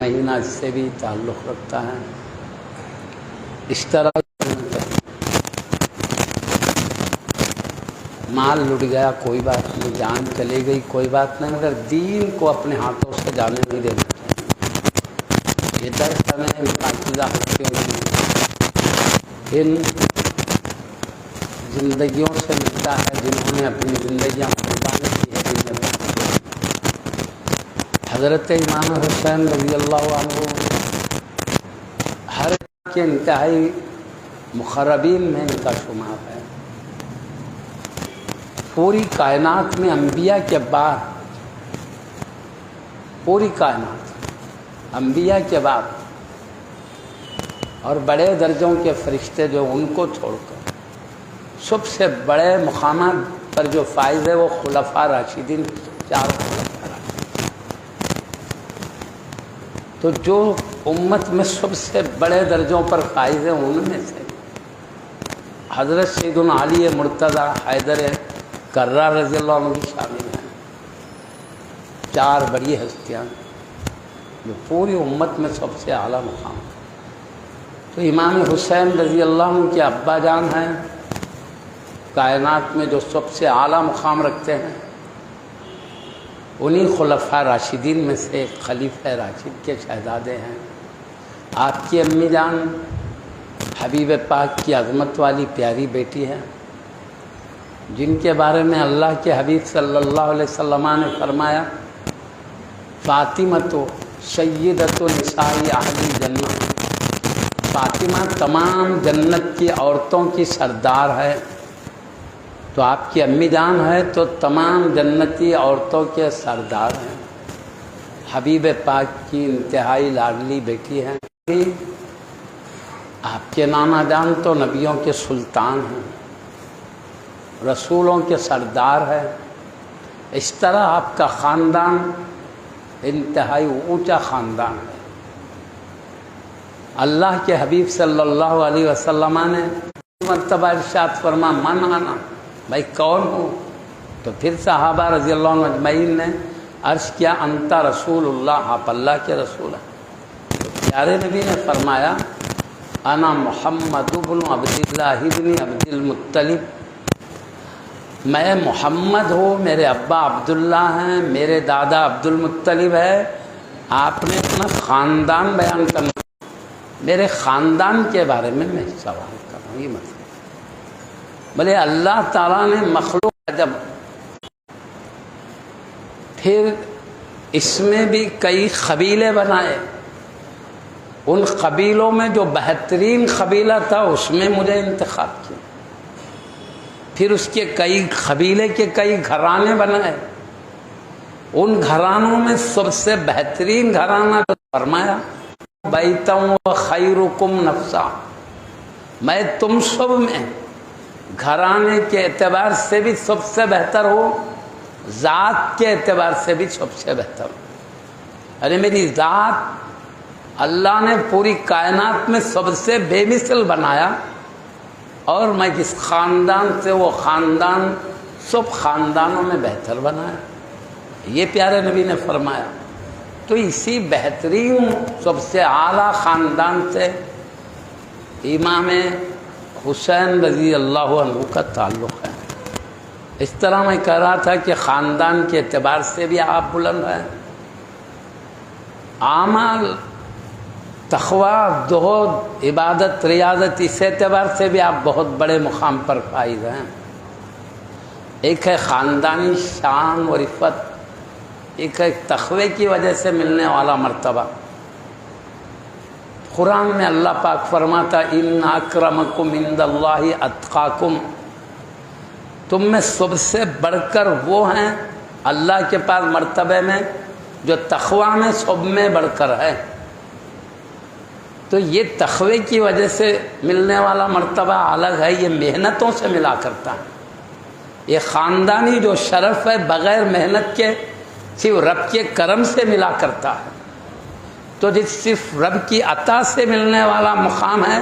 مہینہ اس سے بھی تعلق رکھتا ہے۔ اس طرح مال لٹ گیا کوئی بات نہیں، جان چلی گئی کوئی بات نہیں، مگر دین کو اپنے ہاتھوں سے جانے نہیں دینا چاہیے۔ یہ درس ہمیں پاکیزہ ہستیوں کی ان زندگیوں سے ملتا ہے جنہوں نے اپنی زندگیاں قربان کی ہے دین میں۔ حضرت امام حسین رضی اللہ عنہ ہر کے انتہائی مقربین میں ان کا شمار ہے۔ پوری کائنات میں انبیاء کے بعد، پوری کائنات انبیاء کے بعد اور بڑے درجوں کے فرشتے جو ان کو چھوڑ کر سب سے بڑے مقامات پر جو فائز ہے وہ خلفاء راشدین، چار خلفاء راشدین۔ تو جو امت میں سب سے بڑے درجوں پر فائز ہیں ان میں سے حضرت سیدنا علی مرتضیٰ حیدر کرار رضی اللہ عنہ بھی شامل ہیں۔ چار بڑی ہستیاں جو پوری امت میں سب سے اعلیٰ مقام۔ تو امام حسین رضی اللہ عنہ کے ابا جان ہیں، کائنات میں جو سب سے اعلیٰ مقام رکھتے ہیں، انہی خلفاء راشدین میں سے ایک خلیفہ راشد کے شہزادے ہیں۔ آپ کی امی جان حبیب پاک کی عظمت والی پیاری بیٹی ہے، جن کے بارے میں اللہ کے حبیب صلی اللہ علیہ وسلم نے فرمایا فاطمہ تو سیدۃ نساء اہل الجنہ، فاطمہ تمام جنت کی عورتوں کی سردار ہے۔ تو آپ کی امی جان ہے تو تمام جنتی عورتوں کے سردار ہیں، حبیب پاک کی انتہائی لاڈلی بیٹی ہیں۔ آپ کے نانا جان تو نبیوں کے سلطان ہیں، رسولوں کے سردار ہے۔ اس طرح آپ کا خاندان انتہائی اونچا خاندان ہے۔ اللہ کے حبیب صلی اللہ علیہ وسلم نے مرتبہ ارشاد فرما من انا، بھائی کون ہوں؟ تو پھر صحابہ رضی اللہ عنہ اجمعین نے عرض کیا انت رسول اللہ، آپ اللہ کے رسول ہیں۔ تو پیارے نبی نے فرمایا انا محمد بن عبد اللہ بن عبد المطلب، میں محمد ہوں، میرے ابا عبداللہ ہیں، میرے دادا عبد المطلب ہے۔ آپ نے اپنا خاندان بیان کرنا، میرے خاندان کے بارے میں سوال کر رہا ہوں، یہ مطلب بھلے اللہ تعالیٰ نے مخلوق جب پھر اس میں بھی کئی قبیلے بنائے، ان قبیلوں میں جو بہترین قبیلہ تھا اس میں مجھے انتخاب کیا، پھر اس کے کئی قبیلے کے کئی گھرانے بنائے، ان گھرانوں میں سب سے بہترین گھرانہ فرمایا بیتم و خیرکم نفسا، میں تم سب میں گھرانے کے اعتبار سے بھی سب سے بہتر ہوں، ذات کے اعتبار سے بھی سب سے بہتر ہوں۔ ارے میری ذات اللہ نے پوری کائنات میں سب سے بے مثل بنایا، اور میں جس خاندان سے وہ خاندان سب خاندانوں میں بہتر بنایا، یہ پیارے نبی نے فرمایا۔ تو اسی بہترین سب سے اعلیٰ خاندان سے امام حسین رضی اللہ عنہ کا تعلق ہے۔ اس طرح میں کہہ رہا تھا کہ خاندان کے اعتبار سے بھی آپ بلند ہیں، اعمال تقویٰ زہد عبادت ریاضت اس اعتبار سے بھی آپ بہت بڑے مقام پر فائز ہیں۔ ایک ہے خاندانی شان و رفت، ایک ہے تقوی کی وجہ سے ملنے والا مرتبہ۔ قرآن میں اللہ پاک فرماتا ان اکرمکم عند اللہ اتقاکم، تم میں سب سے بڑھ کر وہ ہیں اللہ کے پاس مرتبے میں جو تقوی میں سب میں بڑھ کر ہے۔ تو یہ تقوی کی وجہ سے ملنے والا مرتبہ الگ ہے، یہ محنتوں سے ملا کرتا ہے۔ یہ خاندانی جو شرف ہے بغیر محنت کے صرف رب کے کرم سے ملا کرتا ہے۔ تو جس صرف رب کی عطا سے ملنے والا مقام ہے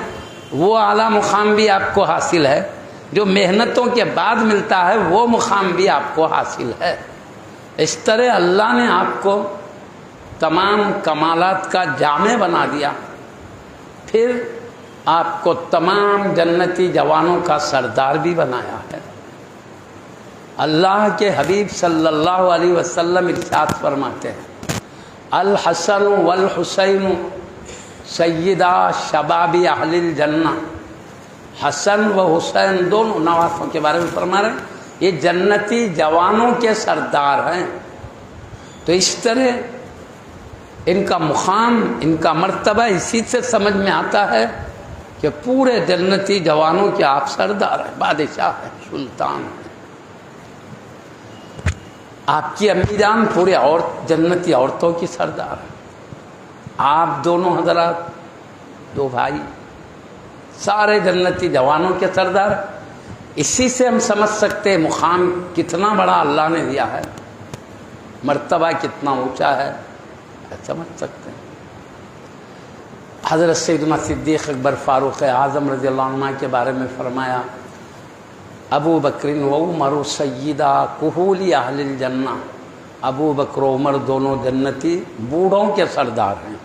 وہ اعلیٰ مقام بھی آپ کو حاصل ہے، جو محنتوں کے بعد ملتا ہے وہ مقام بھی آپ کو حاصل ہے۔ اس طرح اللہ نے آپ کو تمام کمالات کا جامع بنا دیا، پھر آپ کو تمام جنتی جوانوں کا سردار بھی بنایا ہے۔ اللہ کے حبیب صلی اللہ علیہ وسلم ارشاد فرماتے ہیں الحسن والحسین سیدہ شباب اہل الجنہ۔ حسن و حسین دونوں نواسوں کے بارے میں فرما رہے ہیں یہ جنتی جوانوں کے سردار ہیں۔ تو اس طرح ان کا مقام، ان کا مرتبہ اسی سے سمجھ میں آتا ہے کہ پورے جنتی جوانوں کے آپ سردار ہیں، بادشاہ ہیں، سلطان ہیں۔ آپ کی امی جان پورے جنتی عورتوں کی سردار ہیں، آپ دونوں حضرات، دو بھائی، سارے جنتی جوانوں کے سردار۔ اسی سے ہم سمجھ سکتے ہیں مقام کتنا بڑا اللہ نے دیا ہے، مرتبہ کتنا اونچا ہے، سمجھ سکتے ہیں۔ حضرت سیدنا صدیق اکبر فاروق اعظم رضی اللہ عنہ کے بارے میں فرمایا ابو بکر و عمر سیدہ کہول اہل الجنہ۔ ابو بکر و عمر دونوں جنتی بوڑھوں کے سردار ہیں،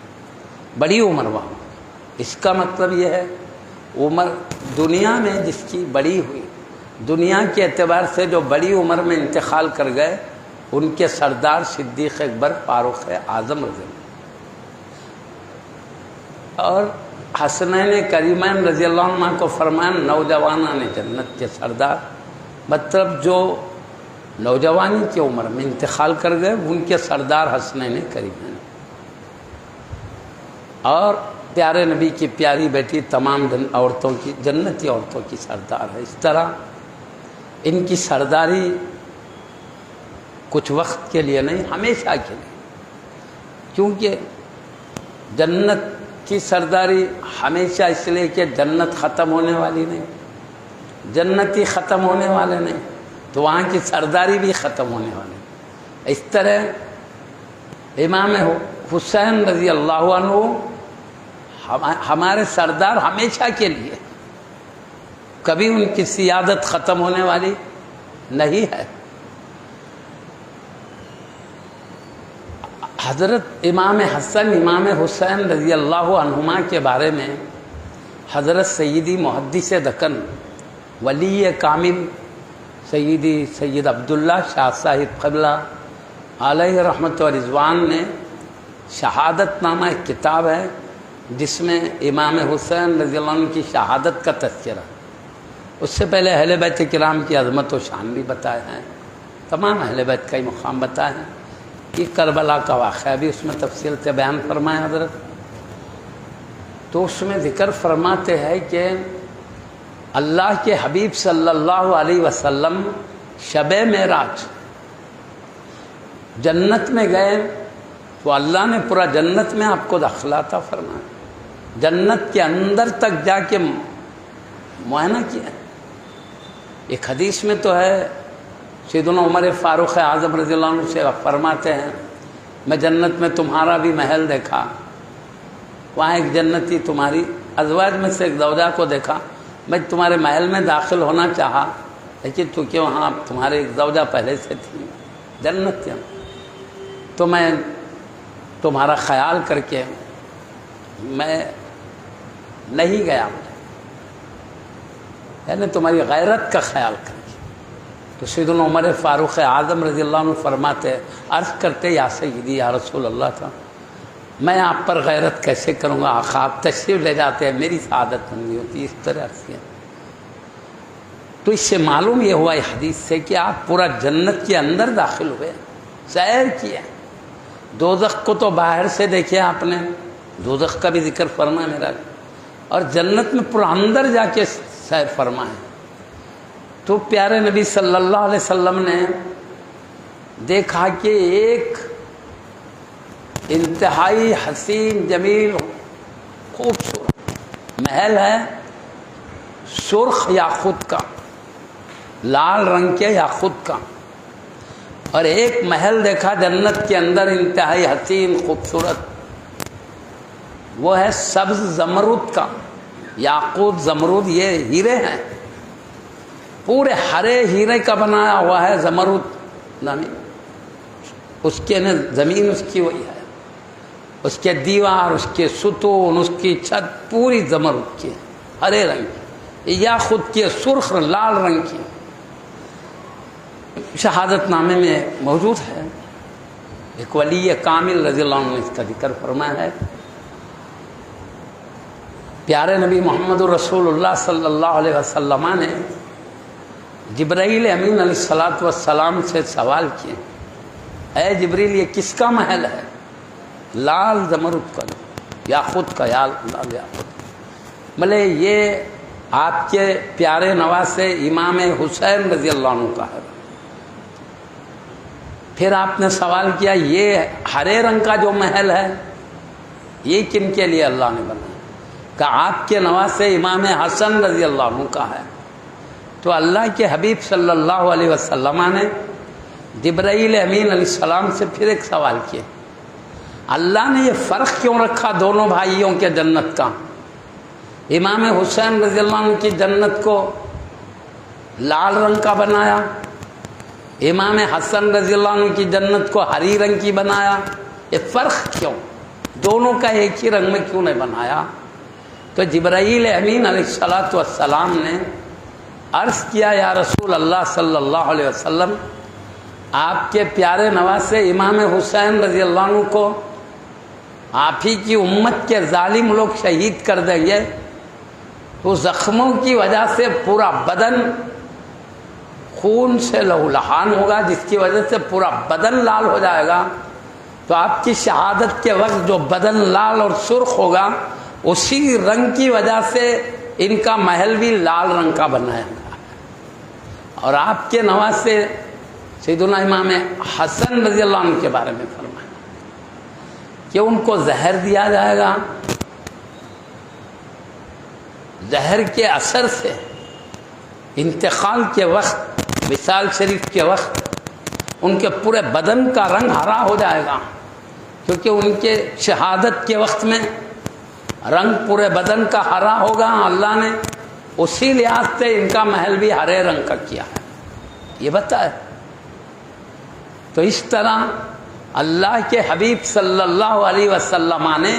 بڑی عمر والوں۔ اس کا مطلب یہ ہے عمر دنیا میں جس کی بڑی ہوئی، دنیا کے اعتبار سے جو بڑی عمر میں انتقال کر گئے، ان کے سردار صدیق اکبر فاروق اعظم رضی اللہ۔ اور حسنین کریمین رضی اللہ عنہ کو فرمایا نوجوانان جنت کے سردار، مطلب جو نوجوانی کی عمر میں انتقال کر گئے ان کے سردار حسنین کریمین۔ اور پیارے نبی کی پیاری بیٹی تمام عورتوں کی، جنتی عورتوں کی سردار ہے۔ اس طرح ان کی سرداری کچھ وقت کے لیے نہیں، ہمیشہ کے لیے، کیونکہ جنت کی سرداری ہمیشہ اس لیے کہ جنت ختم ہونے والی نہیں، جنتی ختم ہونے والے نہیں، تو وہاں کی سرداری بھی ختم ہونے والی۔ اس طرح امام حسین رضی اللہ عنہ ہمارے سردار ہمیشہ کے لیے، کبھی ان کی سیادت ختم ہونے والی نہیں ہے۔ حضرت امام حسن امام حسین رضی اللہ عنہما کے بارے میں حضرت سیدی محدث دکن ولی کامل سیدی سید عبداللہ شاہ صاحب قبلہ علیہ رحمت و رضوان نے شہادت نامہ ایک کتاب ہے جس میں امام حسین رضی اللہ عنہ کی شہادت کا تذکرہ، اس سے پہلے اہل بیت کرام کی عظمت و شان بھی بتائے ہیں، تمام اہل بیت کا ہی مقام بتائے ہیں۔ یہ کربلا کا واقعہ بھی اس میں تفصیل سے بیان فرمایا حضرت۔ تو اس میں ذکر فرماتے ہیں کہ اللہ کے حبیب صلی اللہ علیہ وسلم شب معراج جنت میں گئے تو اللہ نے پورا جنت میں آپ کو داخلہ عطا فرمایا، جنت کے اندر تک جا کے معائنہ کیا۔ ایک حدیث میں تو ہے سیدنا عمر فاروق اعظم رضی اللہ عنہ سے فرماتے ہیں میں جنت میں تمہارا بھی محل دیکھا، وہاں ایک جنتی تمہاری ازواج میں سے ایک زوجہ کو دیکھا، میں تمہارے محل میں داخل ہونا چاہا لیکن چونکہ وہاں تمہارے ایک زوجہ پہلے سے تھی جنت میں، تو میں تمہارا خیال کر کے میں نہیں گیا، یعنی تمہاری غیرت کا خیال کر کے۔ تو سیدنا عمر فاروق اعظم رضی اللہ عنہ فرماتے عرض کرتے یا سیدی یا رسول اللہ تھا میں آپ پر غیرت کیسے کروں گا، آقا آپ تشریف لے جاتے ہیں میری سعادت بندی ہوتی، اس طرح عرض کیا۔ تو اس سے معلوم یہ ہوا اس حدیث سے کہ آپ پورا جنت کے اندر داخل ہوئے، سیر کیا۔ دوزخ کو تو باہر سے دیکھے آپ نے، دوزخ کا بھی ذکر فرمایا میرا، اور جنت میں پورا اندر جا کے سیر فرمائے۔ تو پیارے نبی صلی اللہ علیہ وسلم نے دیکھا کہ ایک انتہائی حسین جمیل خوبصورت محل ہے سرخ یاقوت کا، لال رنگ کے یاقوت کا، اور ایک محل دیکھا جنت کے اندر انتہائی حسین خوبصورت، وہ ہے سبز زمرد کا۔ یاقوت زمرد یہ ہیرے ہیں، پورے ہرے ہیرے کا بنایا ہوا ہے زمرد، اس کے زمین اس کی وہی ہے، اس کے دیوار، اس کے ستون، اس کی چھت پوری زمرد کی، ہرے رنگ کی، یا خود کی سرخ لال رنگ کی۔ شہادت نامے میں موجود ہے، ایک ولی کامل رضی اللہ عنہ نے اس کا ذکر فرمایا ہے۔ پیارے نبی محمد رسول اللہ صلی اللہ علیہ وسلم نے جبرائیل امین علیہ الصلوۃ والسلام سے سوال کیے، اے جبریل یہ کس کا محل ہے؟ لال زمرد کا، یاقوت کا، لال یاقوت۔ بولے یہ آپ کے پیارے نواسے امام حسین رضی اللہ عنہ کا ہے۔ پھر آپ نے سوال کیا یہ ہرے رنگ کا جو محل ہے یہ کن کے لیے اللہ نے بنایا؟ کہ آپ کے نواسے امام حسن رضی اللہ عنہ کا ہے۔ تو اللہ کے حبیب صلی اللہ علیہ وسلم نے جبرائیل امین علیہ السلام سے پھر ایک سوال کیا، اللہ نے یہ فرق کیوں رکھا دونوں بھائیوں کے جنت کا؟ امام حسین رضی اللہ عنہ کی جنت کو لال رنگ کا بنایا، امام حسن رضی اللہ عنہ کی جنت کو ہری رنگ کی بنایا، یہ فرق کیوں؟ دونوں کا ایک ہی رنگ میں کیوں نہیں بنایا؟ تو جبرائیل امین علیہ السلام نے عرض کیا، یا رسول اللہ صلی اللہ علیہ وسلم، آپ کے پیارے نواسے امام حسین رضی اللہ عنہ کو آپ ہی کی امت کے ظالم لوگ شہید کر دیں گے، تو زخموں کی وجہ سے پورا بدن خون سے لہولہان ہوگا، جس کی وجہ سے پورا بدن لال ہو جائے گا۔ تو آپ کی شہادت کے وقت جو بدن لال اور سرخ ہوگا اسی رنگ کی وجہ سے ان کا محل بھی لال رنگ کا بنایا گا۔ اور آپ کے نواسے سیدنا امام حسن رضی اللہ عنہ کے بارے میں فرمایا کہ ان کو زہر دیا جائے گا، زہر کے اثر سے انتقال کے وقت، وصال شریف کے وقت ان کے پورے بدن کا رنگ ہرا ہو جائے گا، کیونکہ ان کے شہادت کے وقت میں رنگ پورے بدن کا ہرا ہوگا۔ اللہ نے اسی لحاظ سے ان کا محل بھی ہرے رنگ کا کیا ہے، یہ بتائے۔ تو اس طرح اللہ کے حبیب صلی اللہ علیہ وسلم نے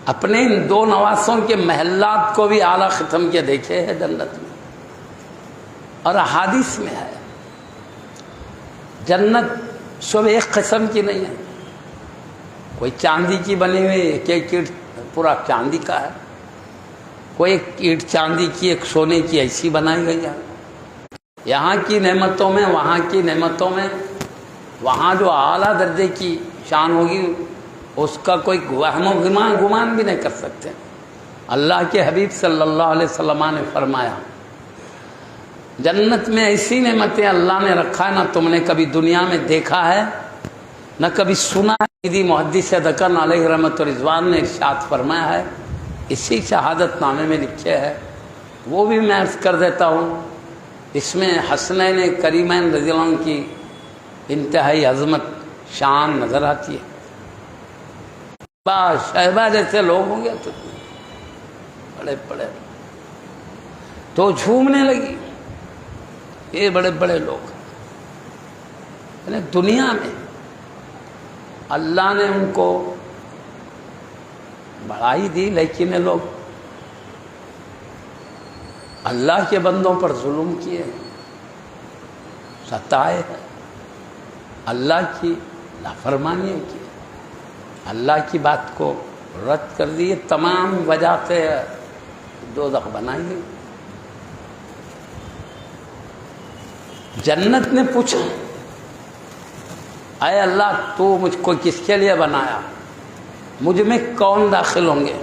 اپنے ان دو نواسوں کے محلات کو بھی اعلیٰ ختم کے دیکھے ہیں جنت میں، اور احادیث میں ہے جنت سب ایک قسم کی نہیں ہے، کوئی چاندی کی بنی ہوئی، ایک ایک اینٹ پورا چاندی کا ہے، کوئی ایک اینٹ چاندی کی، ایک سونے کی، ایسی بنائی گئی ہے۔ یہاں کی نعمتوں میں، وہاں کی نعمتوں میں، وہاں جو اعلیٰ درجے کی شان ہوگی اس کا کوئی وہم و گمان بھی نہیں کر سکتے۔ اللہ کے حبیب صلی اللہ علیہ وسلم نے فرمایا جنت میں ایسی نعمتیں اللہ نے رکھا ہے نہ تم نے کبھی دنیا میں دیکھا ہے نہ کبھی سنا ہے۔ سیدی محدث دکن علیہ رحمت و رضوان نے ارشاد فرمایا ہے، اسی شہادت نامے میں لکھے ہے، وہ بھی میں عرض کر دیتا ہوں۔ اس میں حسنین کریمین رضی اللہ عنہ کی انتہائی عظمت شان نظر آتی ہے۔ شہبہ جیسے لوگ ہوں گے تو بڑے بڑے، تو جھومنے لگی، یہ بڑے بڑے لوگ دنیا میں اللہ نے ان کو بڑائی دی، لیکن یہ لوگ اللہ کے بندوں پر ظلم کیے، ستائے، اللہ کی نافرمانیاں کی، اللہ کی بات کو رد کر دی، تمام وجہ سے دوزخ بنائی گئی۔ جنت نے پوچھا، اے اللہ تو مجھ کو کس کے لیے بنایا، مجھ میں کون داخل ہوں گے؟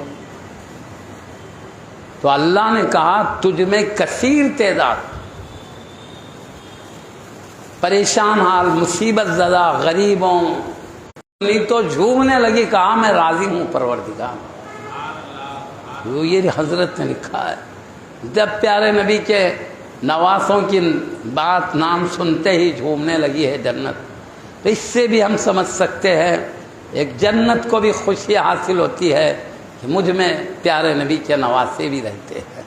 تو اللہ نے کہا تجھ میں کثیر تعداد، پریشان حال، مصیبت زدہ غریبوں، تو جھومنے لگی، کہا میں راضی ہوں پروردگار۔ یہ حضرت نے لکھا ہے، جب پیارے نبی کے نواسوں کی بات نام سنتے ہی جھومنے لگی ہے جنت، تو اس سے بھی ہم سمجھ سکتے ہیں ایک جنت کو بھی خوشی حاصل ہوتی ہے کہ مجھ میں پیارے نبی کے نواسے بھی رہتے ہیں۔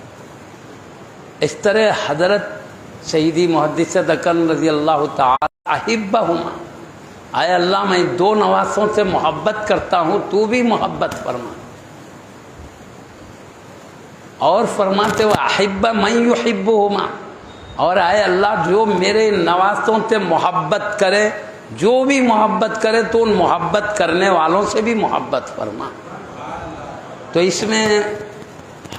اس طرح حضرت سیدی محدث دکن رضی اللہ تعالی احبہما اے اللہ میں 2 نواسوں سے محبت کرتا ہوں، تو بھی محبت فرما۔ اور فرماتے وہ احب من یحبہما، اور اے اللہ جو میرے نواسوں سے محبت کرے، جو بھی محبت کرے تو ان محبت کرنے والوں سے بھی محبت فرما۔ تو اس میں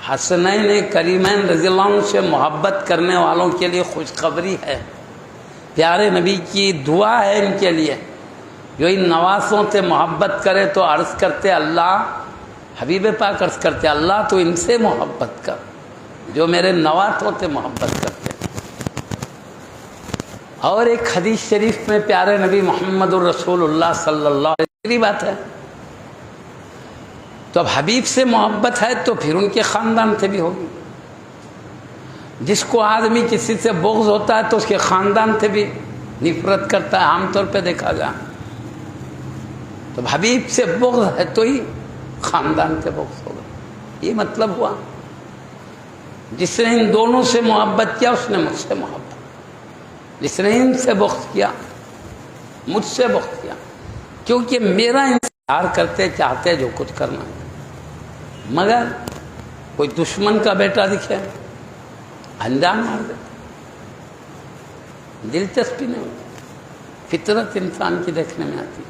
حسنین کریمین رضی اللہ عنہ سے محبت کرنے والوں کے لیے خوشخبری ہے، پیارے نبی کی دعا ہے ان کے لیے۔ جو ان نواسوں سے محبت کرے تو عرض کرتے اللہ، حبیب پاک عرض کرتے اللہ تو ان سے محبت کر جو میرے نواسوں سے محبت کرتے۔ اور ایک حدیث شریف میں پیارے نبی محمد الرسول اللہ صلی اللہ علیہ وسلم کی بات ہے، تو اب حبیب سے محبت ہے تو پھر ان کے خاندان سے بھی ہوگی۔ جس کو آدمی کسی سے بغض ہوتا ہے تو اس کے خاندان سے بھی نفرت کرتا ہے، عام طور پہ دیکھا گیا۔ تو حبیب سے بغض ہے تو ہی خاندان سے بغض ہوگا، یہ مطلب ہوا۔ جس نے ان دونوں سے محبت کیا اس نے مجھ سے محبت، جس نے ان سے بغض کیا مجھ سے بغض کیا، کیونکہ میرا انتظار کرتے چاہتے جو کچھ کرنا ہے، مگر کوئی دشمن کا بیٹا دکھے انجان مار دیتا، دلچسپی نہیں ہوتی، فطرت انسان کی دیکھنے میں آتی۔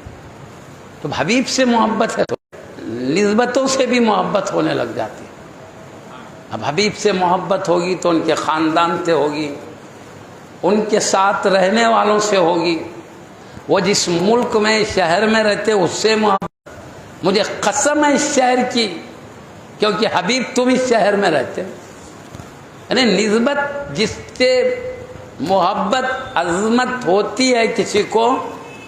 تو حبیب سے محبت ہے تو نسبتوں سے بھی محبت ہونے لگ جاتی ہے۔ اب حبیب سے محبت ہوگی تو ان کے خاندان سے ہوگی، ان کے ساتھ رہنے والوں سے ہوگی، وہ جس ملک میں شہر میں رہتے اس سے محبت۔ مجھے قسم ہے اس شہر کی، کیونکہ حبیب تم اس شہر میں رہتے، یعنی نسبت جس سے محبت عظمت ہوتی ہے کسی کو،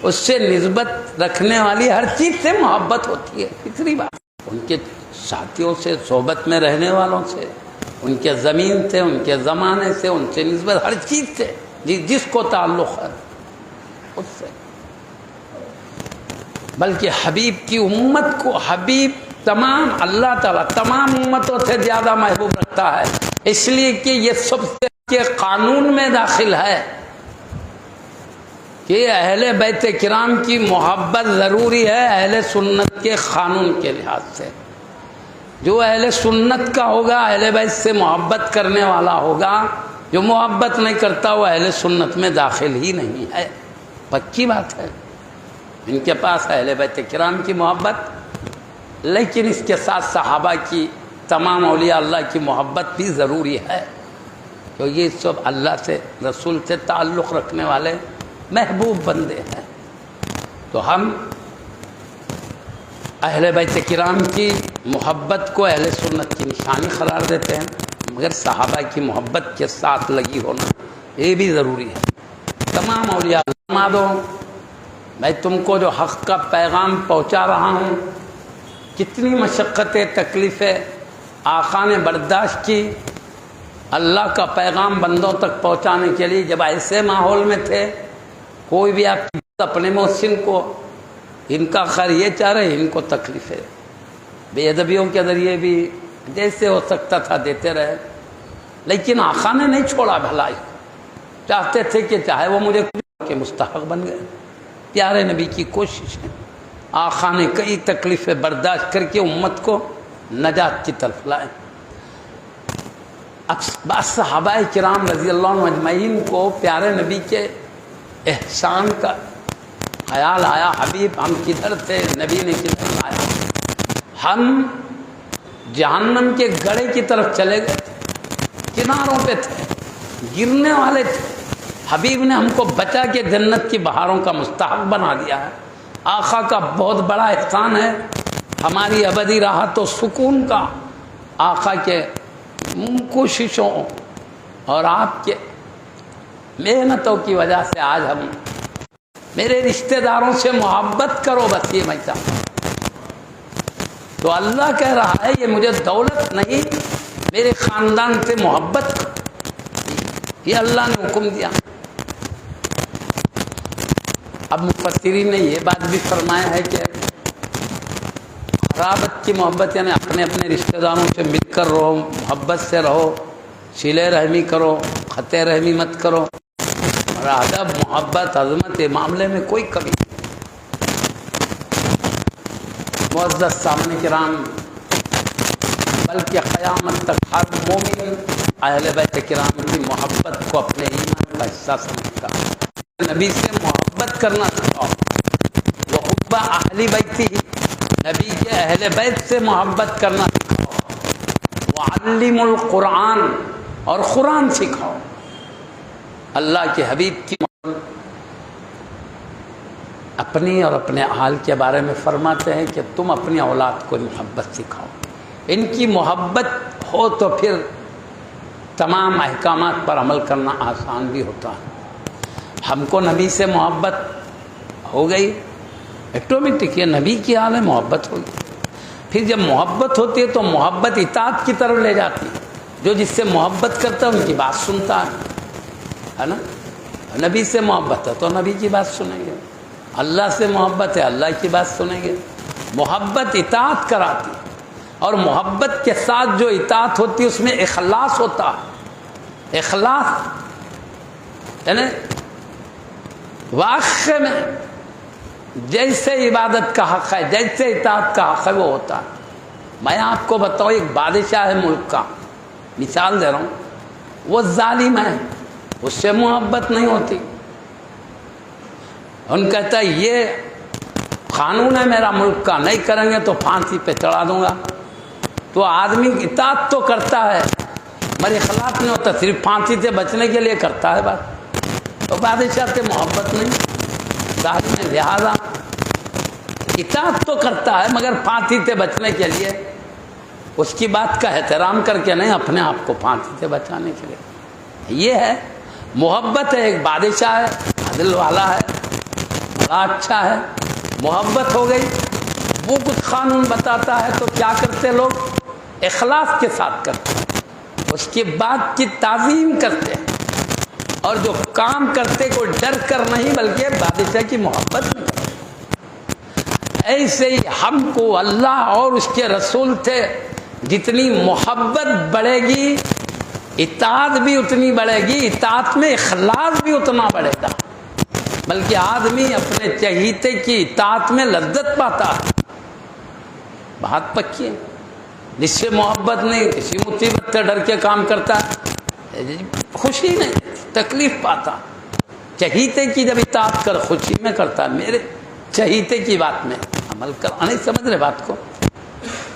اس سے نسبت رکھنے والی ہر چیز سے محبت ہوتی ہے، فطری بات۔ ان کے ساتھیوں سے، صحبت میں رہنے والوں سے، ان کے زمین سے، ان کے زمانے سے، ان سے نسبت ہر چیز سے جس کو تعلق ہے اس سے۔ بلکہ حبیب کی امت کو حبیب تمام اللہ تعالیٰ تمام امتوں سے زیادہ محبوب رکھتا ہے، اس لیے کہ یہ سب سے کے قانون میں داخل ہے کہ اہل بیت کرام کی محبت ضروری ہے اہل سنت کے قانون کے لحاظ سے۔ جو اہل سنت کا ہوگا اہل بیت سے محبت کرنے والا ہوگا، جو محبت نہیں کرتا وہ اہل سنت میں داخل ہی نہیں ہے، پکی بات ہے۔ ان کے پاس اہل بیت کرام کی محبت، لیکن اس کے ساتھ صحابہ کی تمام اولیاء اللہ کی محبت بھی ضروری ہے، تو یہ سب اللہ سے رسول سے تعلق رکھنے والے محبوب بندے ہیں۔ تو ہم اہل بیت کرام کی محبت کو اہل سنت کی نشانی قرار دیتے ہیں، مگر صحابہ کی محبت کے ساتھ لگی ہونا یہ بھی ضروری ہے۔ تمام اولیاء اللہ، میں تم کو جو حق کا پیغام پہنچا رہا ہوں، کتنی مشقتیں تکلیفیں آقا نے برداشت کی اللہ کا پیغام بندوں تک پہنچانے کے لیے۔ جب ایسے ماحول میں تھے، کوئی بھی آپ اپنے محسن کو ان کا خیر یہ چاہ رہے، ان کو تکلیف ہے، بے ادبیوں کے ذریعے بھی جیسے ہو سکتا تھا دیتے رہے، لیکن آقا نے نہیں چھوڑا بھلائی، چاہتے تھے کہ چاہے وہ مجھے کے مستحق بن گئے۔ پیارے نبی کی کوشش ہے، آقا نے کئی تکلیفیں برداشت کر کے امت کو نجات کی طرف لائے۔ بعض صحابہ کرام رضی اللہ عنہ اجمعین کو پیارے نبی کے احسان کا خیال آیا، حبیب ہم کدھر تھے، نبی نے کدھر لایا، ہم جہنم کے گڑھے کی طرف چلے گئے تھے، کناروں پہ تھے، گرنے والے تھے، حبیب نے ہم کو بچا کے جنت کی بہاروں کا مستحق بنا دیا ہے۔ آقا کا بہت بڑا احسان ہے، ہماری ابدی راحت و سکون کا آقا کے کوششوں اور آپ کے محنتوں کی وجہ سے آج ہم، میرے رشتہ داروں سے محبت کرو، بس یہ میں چاہتا ہوں۔ تو اللہ کہہ رہا ہے یہ مجھے دولت نہیں، میرے خاندان سے محبت کرو، یہ اللہ نے حکم دیا۔ اب مفسرین نے یہ بات بھی فرمایا ہے کہ قرابت کی محبت یعنی اپنے اپنے رشتہ داروں سے مل کر رہو، محبت سے رہو، صلہ رحمی کرو، قطع رحمی مت کرو، اور ادب محبت عظمت معاملے میں کوئی کمی نہیں۔ معزز سامعین کرام، بلکہ قیامت تک ہر مومن اہل بیت کرام کی محبت کو اپنے ایمان کا حصہ سمجھتا ہے۔ نبی سے محبت کرنا سکھاؤ، وحب اہل بیتی، نبی کے اہل بیت سے محبت کرنا سکھاؤ، وعلم القرآن، اور قرآن سکھاؤ۔ اللہ کے حبیب کی اپنی اور اپنے اہل کے بارے میں فرماتے ہیں کہ تم اپنی اولاد کو محبت سکھاؤ، ان کی محبت ہو تو پھر تمام احکامات پر عمل کرنا آسان بھی ہوتا ہے۔ ہم کو نبی سے محبت ہو گئی، آٹومیٹک یہ نبی کی حال ہے، محبت ہوگی۔ پھر جب محبت ہوتی ہے تو محبت اطاعت کی طرف لے جاتی ہے، جو جس سے محبت کرتا ہے ان کی بات سنتا ہے نا۔ نبی سے محبت ہے تو نبی کی بات سنیں گے، اللہ سے محبت ہے اللہ کی بات سنیں گے۔ محبت اطاعت کراتی، اور محبت کے ساتھ جو اطاعت ہوتی ہے اس میں اخلاص ہوتا ہے۔ اخلاص یعنی واقع میں جیسے عبادت کا حق ہے، جیسے اطاعت کا حق ہے وہ ہوتا ہے۔ میں آپ کو بتاؤں، ایک بادشاہ ہے ملک کا، مثال دے رہا ہوں، وہ ظالم ہے، اس سے محبت نہیں ہوتی۔ ان کہتا ہے یہ قانون ہے میرا ملک کا، نہیں کریں گے تو پھانسی پہ چڑھا دوں گا۔ تو آدمی اطاعت تو کرتا ہے مگر اخلاص نہیں ہوتا، صرف پھانسی سے بچنے کے لیے کرتا ہے بات، تو بادشاہ سے محبت نہیں۔ ظالم ہے، لہذا اطاعت تو کرتا ہے مگر پھانسی سے بچنے کے لیے، اس کی بات کا احترام کر کے نہیں، اپنے آپ کو پھانسی سے بچانے کے لیے۔ یہ ہے محبت ہے۔ ایک بادشاہ ہے، عدل والا ہے، بڑا اچھا ہے، محبت ہو گئی، وہ کچھ قانون بتاتا ہے تو کیا کرتے لوگ؟ اخلاص کے ساتھ کرتے ہیں، اس کی بات کی تعظیم کرتے ہیں، اور جو کام کرتے کو ڈر کر نہیں بلکہ بادشاہ کی محبت میں کرتے۔ ایسے ہی ہم کو اللہ اور اس کے رسول سے جتنی محبت بڑھے گی اطاعت بھی اتنی بڑھے گی، اطاعت میں اخلاص بھی اتنا بڑھے گا، بلکہ آدمی اپنے چہیتے کی اطاعت میں لذت پاتا ہے۔ بات پکی ہے، جس سے محبت نہیں، کسی مصیبت سے ڈر کے کام کرتا ہے، خوشی نہیں، تکلیف پاتا۔ چہیتے کی جب اطاعت کر خوشی میں کرتا ہے، میرے چہیتے کی بات میں عمل کر، نہیں سمجھ رہے بات کو؟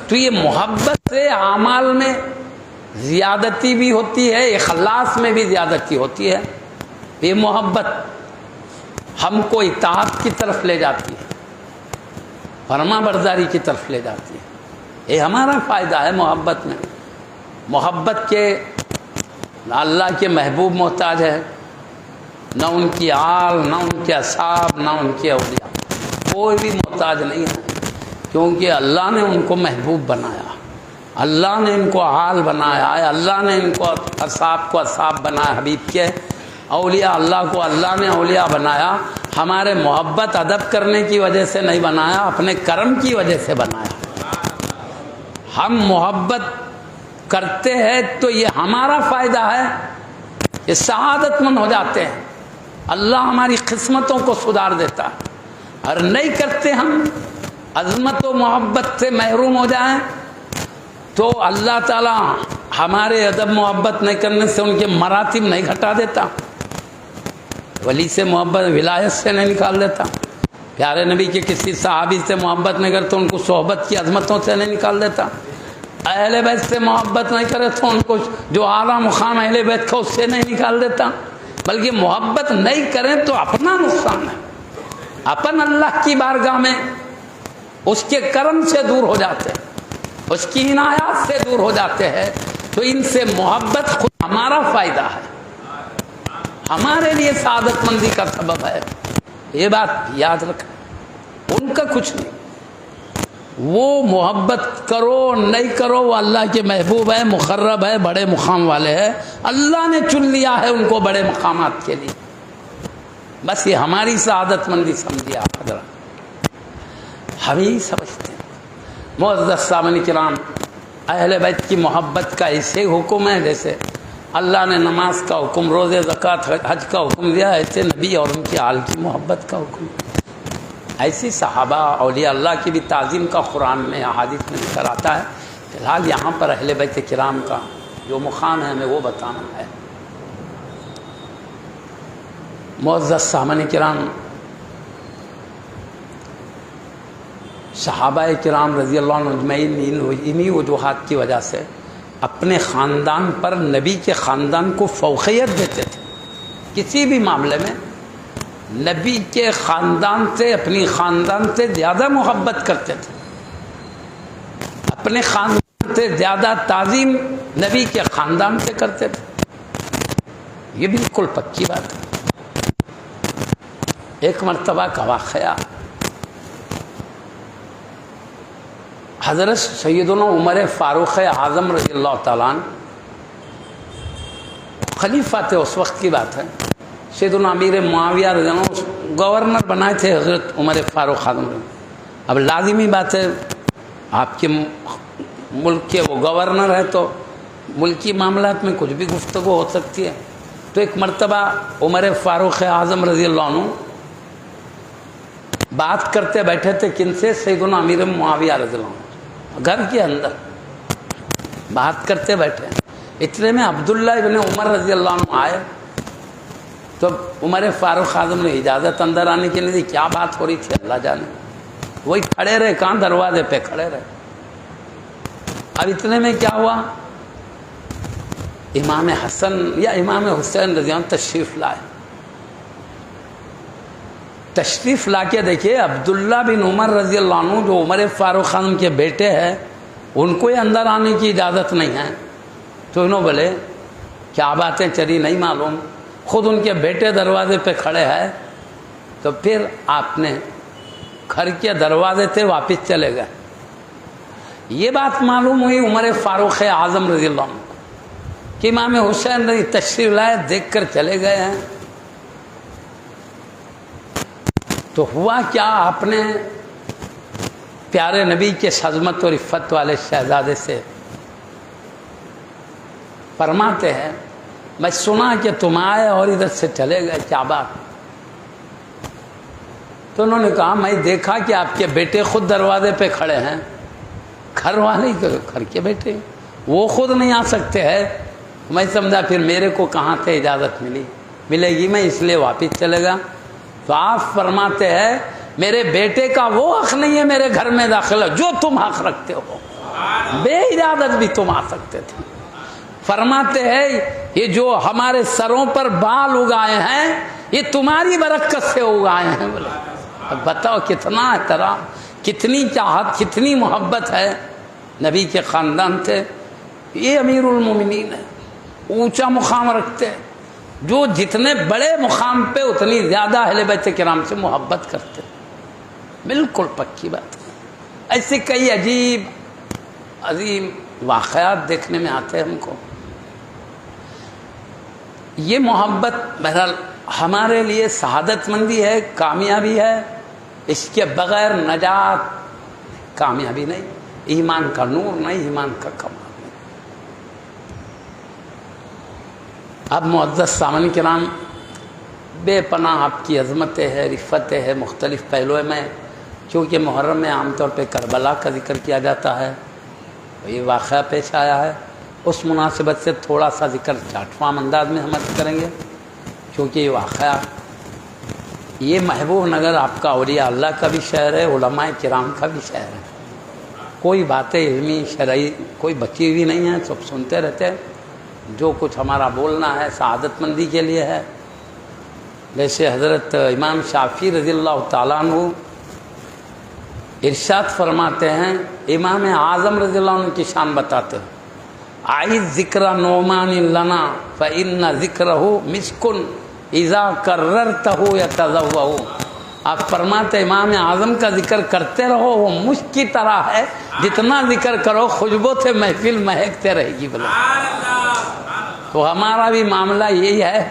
تو یہ محبت سے اعمال میں زیادتی بھی ہوتی ہے، اخلاص میں بھی زیادتی ہوتی ہے۔ یہ محبت ہم کو اطاعت کی طرف لے جاتی ہے، فرما برداری کی طرف لے جاتی ہے۔ یہ ہمارا فائدہ ہے محبت میں۔ محبت کے اللہ کے محبوب محتاج ہے، نہ ان کی آل، نہ ان کے اصحاب، نہ ان کے اولیاء، کوئی بھی محتاج نہیں ہے، کیونکہ اللہ نے ان کو محبوب بنایا، اللہ نے ان کو آل بنایا ہے، اللہ نے ان کو اصحاب کو اصحاب بنایا، حبیب کے اولیاء اللہ کو اللہ نے اولیاء بنایا۔ ہمارے محبت ادب کرنے کی وجہ سے نہیں بنایا، اپنے کرم کی وجہ سے بنایا۔ ہم محبت کرتے ہیں تو یہ ہمارا فائدہ ہے، یہ سعادت مند ہو جاتے ہیں، اللہ ہماری قسمتوں کو سدھار دیتا ہے۔ اور نہیں کرتے، ہم عظمت و محبت سے محروم ہو جائیں تو اللہ تعالیٰ ہمارے ادب محبت نہیں کرنے سے ان کے مراتب نہیں گھٹا دیتا، ولی سے محبت ولایت سے نہیں نکال دیتا، پیارے نبی کے کسی صحابی سے محبت نہیں کرے تو ان کو صحبت کی عظمتوں سے نہیں نکال دیتا، اہل بیت سے محبت نہیں کرے تو ان کو جو اعلیٰ مقام اہل بیت کا اس سے نہیں نکال دیتا، بلکہ محبت نہیں کریں تو اپنا نقصان ہے، اپن اللہ کی بارگاہ میں اس کے کرم سے دور ہو جاتے ہیں، اس کی عنایات سے دور ہو جاتے ہیں۔ تو ان سے محبت خود ہمارا فائدہ ہے، ہمارے لیے سعادت مندی کا سبب ہے، یہ بات یاد رکھیں۔ ان کا کچھ نہیں، وہ محبت کرو نہیں کرو وہ اللہ کے محبوب ہے، مقرب ہے، بڑے مقام والے ہیں، اللہ نے چن لیا ہے ان کو بڑے مقامات کے لیے، بس یہ ہماری سعادت مندی سمجھیے آپ حضرات، ہم ہی سمجھتے ہیں۔ معزز سامعین کرام، اہل بیت کی محبت کا ایسے حکم ہے جیسے اللہ نے نماز کا حکم، روزے، زکوٰۃ، حج کا حکم دیا، ایسے نبی اور ان کے آل کی محبت کا حکم۔ ایسی صحابہ اولیاء اللہ کی بھی تعظیم کا قرآن میں احادیث میں ذکر آتا ہے. فی الحال یہاں پر اہل بیت کرام کا جو مقام ہے ہمیں وہ بتانا ہے. معزز سامعین کرام، صحابہ کرام رضی اللہ عنہ اجمعین انہی وجوہات کی وجہ سے اپنے خاندان پر نبی کے خاندان کو فوقیت دیتے تھے. کسی بھی معاملے میں نبی کے خاندان سے، اپنی خاندان سے زیادہ محبت کرتے تھے. اپنے خاندان سے زیادہ تعظیم نبی کے خاندان سے کرتے تھے. یہ بالکل پکی بات ہے. ایک مرتبہ کا واقعہ، حضرت سیدنا عمر فاروق اعظم رضی اللہ تعالیٰ عنہ خلیفہ تھے. اس وقت کی بات ہے. سیدنا امیر معاویہ رضی اللہ عنہ گورنر بنائے تھے حضرت عمر فاروق اعظم. اب لازمی بات ہے، آپ کے ملک کے وہ گورنر ہے تو ملکی معاملات میں کچھ بھی گفتگو ہو سکتی ہے. تو ایک مرتبہ عمر فاروق اعظم رضی اللہ عنہ بات کرتے بیٹھے تھے. کن سے؟ سیدنا امیر معاویہ رضی اللہ عنہ. گھر کے اندر بات کرتے بیٹھے. اتنے میں عبداللہ ابن عمر رضی اللہ عنہ آئے تو عمر فاروق اعظم نے اجازت اندر آنے کی نہیں دی. کیا بات ہو رہی تھی اللہ جانے. وہی کھڑے رہے، کہاں دروازے پہ کھڑے رہے. اب اتنے میں کیا ہوا، امام حسن یا امام حسین رضی اللہ عنہ تشریف لائے. تشریف لا کے دیکھیے عبداللہ بن عمر رضی اللہ عنہ جو عمر فاروق اعظم کے بیٹے ہیں، ان کو اندر آنے کی اجازت نہیں ہے. تو انہوں بولے کیا باتیں چلی نہیں معلوم، خود ان کے بیٹے دروازے پہ کھڑے ہیں. تو پھر آپ نے گھر کے دروازے سے واپس چلے گئے. یہ بات معلوم ہوئی عمر فاروق اعظم رضی اللہ عنہ کہ امام حسین رضی تشریف لائے، دیکھ کر چلے گئے ہیں. تو ہوا کیا، آپ نے پیارے نبی کے عظمت اور عفت والے شہزادے سے فرماتے ہیں میں سنا کہ تم آئے اور ادھر سے چلے گئے، کیا بات؟ تو انہوں نے کہا میں دیکھا کہ آپ کے بیٹے خود دروازے پہ کھڑے ہیں. گھر والے گھر کے بیٹے وہ خود نہیں آ سکتے ہیں. میں سمجھا پھر میرے کو کہاں سے اجازت ملے گی، میں اس لیے واپس چلے گا. تو آپ فرماتے ہیں میرے بیٹے کا وہ حق نہیں ہے میرے گھر میں داخل ہے جو تم حق رکھتے ہو. بے اجازت بھی تم آ سکتے تھے. فرماتے ہیں یہ جو ہمارے سروں پر بال اگائے ہیں یہ تمہاری برکت سے اگائے ہیں. بولے اب بتاؤ کتنا احترام، کتنی چاہت، کتنی محبت ہے نبی کے خاندان سے. یہ امیر المومنین ہے، اونچا مقام رکھتے ہیں. جو جتنے بڑے مقام پہ اتنی زیادہ اہل بیت کرام سے محبت کرتے. بالکل پکی بات. ایسے کئی عجیب عظیم واقعات دیکھنے میں آتے ہیں ہم کو. یہ محبت بہرحال ہمارے لیے سعادت مندی ہے، کامیابی ہے. اس کے بغیر نجات، کامیابی نہیں، ایمان کا نور نہیں، ایمان کا کمال. اب معزز سامعین کرام، بے پناہ آپ کی عظمتیں ہے، رفتیں ہے مختلف پہلوؤں میں. کیونکہ محرم میں عام طور پہ کربلا کا ذکر کیا جاتا ہے، یہ واقعہ پیش آیا ہے. اس مناسبت سے تھوڑا سا ذکر چاٹفام انداز میں ہم کریں گے. کیونکہ یہ واقعہ، یہ محبوب نگر آپ کا اولیاء اللہ کا بھی شہر ہے، علماء کرام کا بھی شہر ہے. کوئی باتیں علمی شرعی کوئی بچی ہوئی نہیں ہیں، سب سنتے رہتے ہیں. جو کچھ ہمارا بولنا ہے سعادت مندی کے لیے ہے. جیسے حضرت امام شافعی رضی اللہ تعالیٰ عنہ ارشاد فرماتے ہیں، امام اعظم رضی اللہ عنہ کی شان بتاتے ہیں، عائد ذکر نعمان لنا فإن ذکرہ مسکن اذا کررتہ یتضوع. آپ فرماتے امام اعظم کا ذکر کرتے رہو، وہ مشک کی طرح ہے، جتنا ذکر کرو خوشبو سے محفل مہکتے رہے گی. بلا تو ہمارا بھی معاملہ یہی ہے،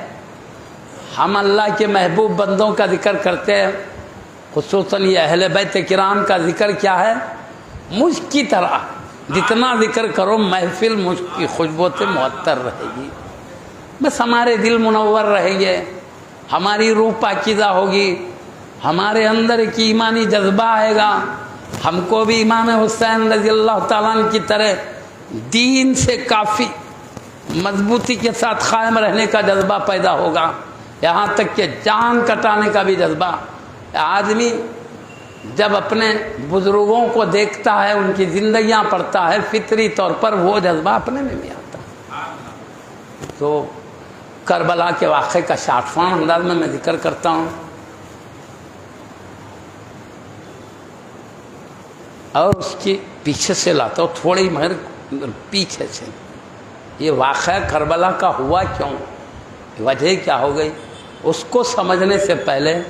ہم اللہ کے محبوب بندوں کا ذکر کرتے ہیں. خصوصاً یہ اہل بیت کرام کا ذکر کیا ہے، مشک کی طرح، جتنا ذکر کرو محفل مشک کی خوشبو سے معطر رہے گی. بس ہمارے دل منور رہیں گے، ہماری روح پاکیزہ ہوگی، ہمارے اندر ایک ایمانی جذبہ آئے گا، ہم کو بھی امام حسین رضی اللہ تعالیٰ عنہ کی طرح دین سے کافی مضبوطی کے ساتھ قائم رہنے کا جذبہ پیدا ہوگا، یہاں تک کہ جان کٹانے کا بھی جذبہ۔ آدمی جب اپنے بزرگوں کو دیکھتا ہے، ان کی زندگیاں پڑھتا ہے، فطری طور پر وہ جذبہ اپنے میں بھی آتا ہے۔ تو کربلا کے واقعے کا شارٹفارم انداز میں ذکر کرتا ہوں، اور اس کی پیچھے سے لاتا ہوں، تھوڑی مگر پیچھے سے۔ یہ واقعہ کربلا کا ہوا کیوں، وجہ کیا ہو گئی، اس کو سمجھنے سے پہلے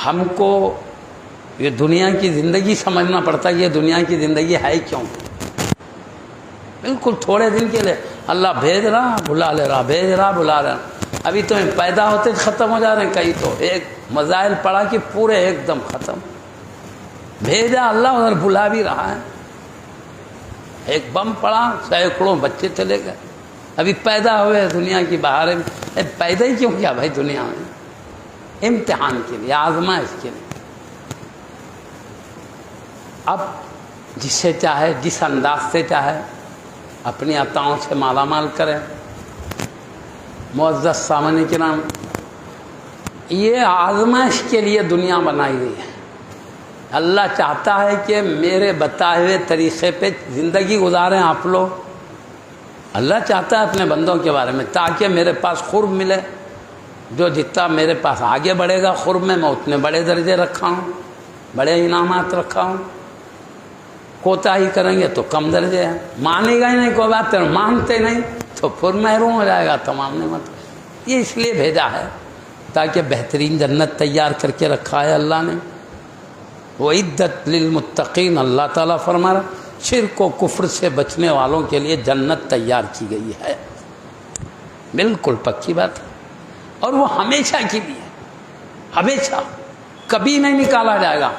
ہم کو یہ دنیا کی زندگی سمجھنا پڑتا ہے، یہ دنیا کی زندگی ہے کیوں۔ بالکل تھوڑے دن کے لیے اللہ بھیج رہا بلا لے رہا، بھیج رہا بلا رہا۔ ابھی تو پیدا ہوتے ختم ہو جا رہے ہیں، کئی تو ایک مزائل پڑا کہ پورے ایک دم ختم، بھیجا اللہ ادھر بلا بھی رہا ہے۔ ایک بم پڑا، سینکڑوں بچے چلے گئے، ابھی پیدا ہوئے دنیا کی بہاریں۔ پیدا ہی کیوں کیا بھائی دنیا میں؟ امتحان کے لیے، آزمائش کے لیے۔ اب جسے چاہے جس انداز سے چاہے اپنی عطاؤں سے مالا مال کرے۔ معزز سامعین کرام، یہ آزمائش کے لیے دنیا بنائی گئی ہے۔ اللہ چاہتا ہے کہ میرے بتائے ہوئے طریقے پہ زندگی گزاریں آپ لوگ۔ اللہ چاہتا ہے اپنے بندوں کے بارے میں، تاکہ میرے پاس قرب ملے۔ جو جتنا میرے پاس آگے بڑھے گا قرب میں، میں اتنے بڑے درجے رکھا ہوں، بڑے انعامات رکھا ہوں۔ کوتاہی کریں گے تو کم درجے ہیں، مانے گا ہی نہیں کوئی بات، مانتے نہیں تو پھر محروم ہو جائے گا تمام نعمت۔ یہ اس لیے بھیجا ہے تاکہ بہترین جنت تیار کر کے رکھا ہے اللہ نے۔ وَعِدَّتْ لِلْمُتَّقِينَ، اللہ تعالیٰ فرما رہا شرک و کفر سے بچنے والوں کے لیے جنت تیار کی گئی ہے۔ بالکل پکی بات ہے، اور وہ ہمیشہ کی بھی ہے، ہمیشہ، کبھی نہیں نکالا جائے گا۔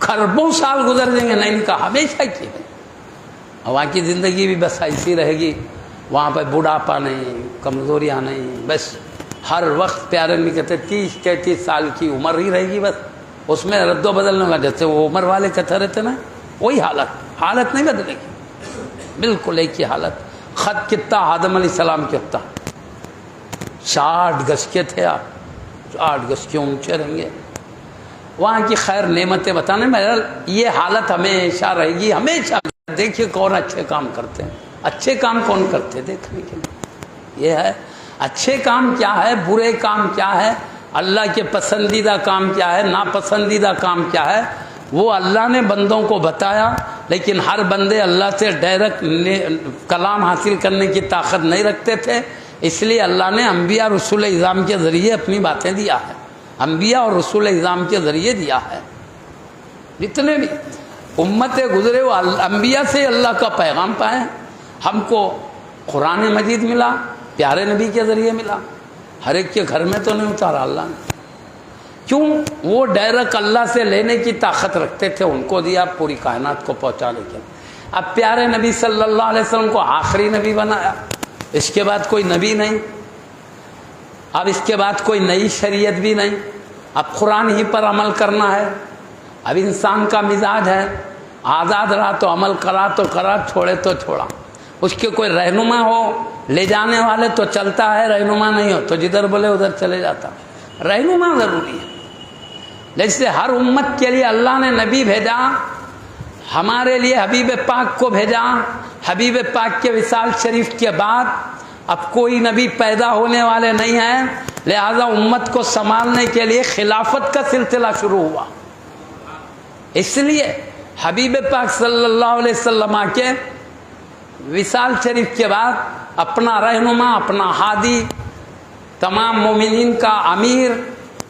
خربوں سال گزر جائیں گے نہیں نکالا، ہمیشہ کی ہے۔ وہاں کی زندگی بھی بس ایسی رہے گی، وہاں پہ بڑھاپا نہیں، کمزوریاں نہیں، بس ہر وقت پیارے نہیں کہتے 30-33 سال کی عمر ہی رہے گی، بس اس میں رد و بدل نہیں ہوگا۔ جیسے وہ عمر والے کہتے رہتے نا، وہی حالت نہیں بدلے گی، بالکل ایک ہی حالت۔ خط کتنا آدم علیہ السلام کے ہوتا، 60 گز کے تھے آپ، 60 گز کے اونچے رہیں گے۔ وہاں کی خیر نعمتیں بتانے میں یہ حالت ہمیشہ رہے گی، ہمیشہ۔ دیکھیے کون اچھے کام کرتے ہیں، اچھے کام کون کرتے دیکھنے کے لیے یہ ہے۔ اچھے کام کیا ہے، برے کام کیا ہے، اللہ کے پسندیدہ کام کیا ہے، ناپسندیدہ کام کیا ہے، وہ اللہ نے بندوں کو بتایا۔ لیکن ہر بندے اللہ سے ڈائریکٹ کلام حاصل کرنے کی طاقت نہیں رکھتے تھے، اس لیے اللہ نے انبیاء رسول اعظام کے ذریعے اپنی باتیں دیا ہے، انبیاء اور رسول اعظام کے ذریعے دیا ہے۔ جتنے بھی امتیں گزرے وہ انبیاء سے اللہ کا پیغام پائے۔ ہم کو قرآن مجید ملا، پیارے نبی کے ذریعے ملا، ہر ایک کے گھر میں تو نہیں اتارا اللہ نے۔ کیوں؟ وہ ڈائریکٹ اللہ سے لینے کی طاقت رکھتے تھے، ان کو دیا پوری کائنات کو پہنچانے کے۔ اب پیارے نبی صلی اللہ علیہ وسلم کو آخری نبی بنایا، اس کے بعد کوئی نبی نہیں، اب اس کے بعد کوئی نئی شریعت بھی نہیں، اب قرآن ہی پر عمل کرنا ہے۔ اب انسان کا مزاج ہے، آزاد رہا تو عمل کرا تو کرا، چھوڑے تو چھوڑا۔ اس کے کوئی رہنما ہو، لے جانے والے تو چلتا ہے، رہنما نہیں ہو تو جدھر بولے ادھر چلے جاتا۔ رہنما ضروری ہے۔ جیسے ہر امت کے لیے اللہ نے نبی بھیجا، ہمارے لیے حبیب پاک کو بھیجا۔ حبیب پاک کے وصال شریف کے بعد اب کوئی نبی پیدا ہونے والے نہیں ہیں، لہذا امت کو سنبھالنے کے لیے خلافت کا سلسلہ شروع ہوا۔ اس لیے حبیب پاک صلی اللہ علیہ وسلم کے وصال شریف کے بعد اپنا رہنما، اپنا ہادی، تمام مومنین کا امیر،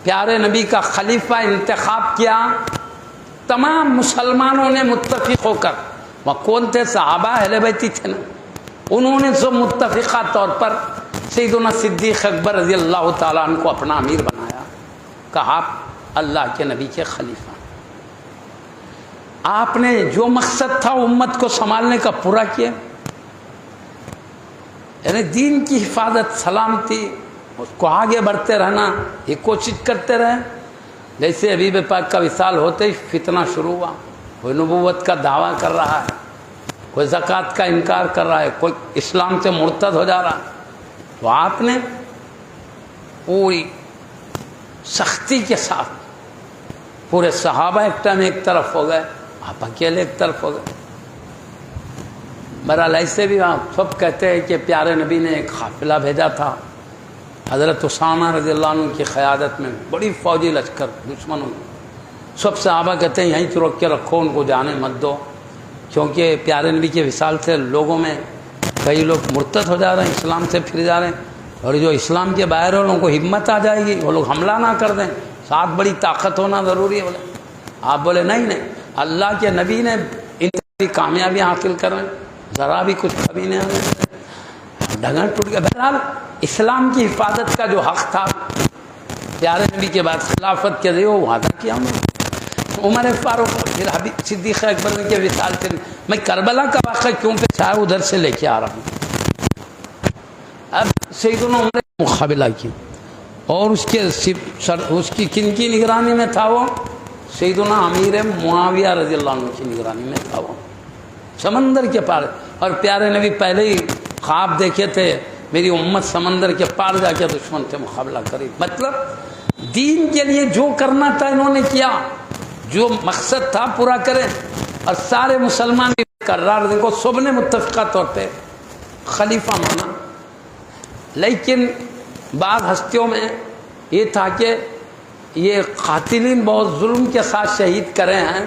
پیارے نبی کا خلیفہ انتخاب کیا۔ تمام مسلمانوں نے متفق ہو کر، وہ کون تھے؟ صحابہ اہل بیتی تھے نا، انہوں نے سب متفقہ طور پر سیدنا صدیق اکبر رضی اللہ تعالیٰ عنہ کو اپنا امیر بنایا، کہا اللہ کے نبی کے خلیفہ۔ آپ نے جو مقصد تھا امت کو سنبھالنے کا پورا کیا، یعنی دین کی حفاظت، سلامتی، اس کو آگے بڑھتے رہنا، یہ کوشش کرتے رہے۔ جیسے حبیب پاک کا وصال ہوتے ہی فتنہ شروع ہوا، کوئی نبوت کا دعویٰ کر رہا ہے، کوئی زکوٰۃ کا انکار کر رہا ہے، کوئی اسلام سے مرتد ہو جا رہا ہے۔ تو آپ نے پوری سختی کے ساتھ، پورے صحابہ ایک ٹائم ایک طرف ہو گئے، آپ اکیلے ایک طرف ہو گئے۔ بہرحال ایسے بھی آپ سب کہتے ہیں کہ پیارے نبی نے ایک قافلہ بھیجا تھا حضرت اسامہ رضی اللہ عنہ کی قیادت میں، بڑی فوجی لشکر دشمنوں کی۔ سب صحابہ کہتے ہیں یہیں روک کے رکھو، ان کو جانے مت دو، کیونکہ پیارے نبی کے وصال سے لوگوں میں کئی لوگ مرتد ہو جا رہے ہیں، اسلام سے پھر جا رہے ہیں، اور جو اسلام کے باہر والوں کو ہمت آ جائے گی، وہ لوگ حملہ نہ کر دیں، ساتھ بڑی طاقت ہونا ضروری ہے۔ بولے آپ بولے نہیں، اللہ کے نبی نے ان کی کامیابی حاصل کریں، ذرا بھی کچھ کمی نہیں آنے، ڈھنگن ٹوٹ گیا۔ بہرحال اسلام کی حفاظت کا جو حق تھا پیارے نبی کے بعد خلافت کے ذریعے وہ وعدہ کیا عمر فاروق، پھر حبیب صدیق اکبر کے وصال سے میں کربلا کا واقعہ کیوں پیش آیا ادھر سے لے کے آ رہا ہوں۔ اب سیدنا عمر مقابلہ کی، اور اس کی کن کی نگرانی میں تھا وہ؟ سیدنا امیر معاویہ رضی اللہ عنہ کی نگرانی میں تھا وہ، سمندر کے پار۔ اور پیارے نبی پہلے ہی خواب دیکھے تھے میری امت سمندر کے پار جا کے دشمن سے مقابلہ کرے۔ مطلب دین کے لیے جو کرنا تھا انہوں نے کیا، جو مقصد تھا پورا کرے، اور سارے مسلمان بھی قرار دیکھو سب نے متفقہ طور پہ خلیفہ مانا۔ لیکن بعض ہستیوں میں یہ تھا کہ یہ قاتلین بہت ظلم کے ساتھ شہید کرے ہیں،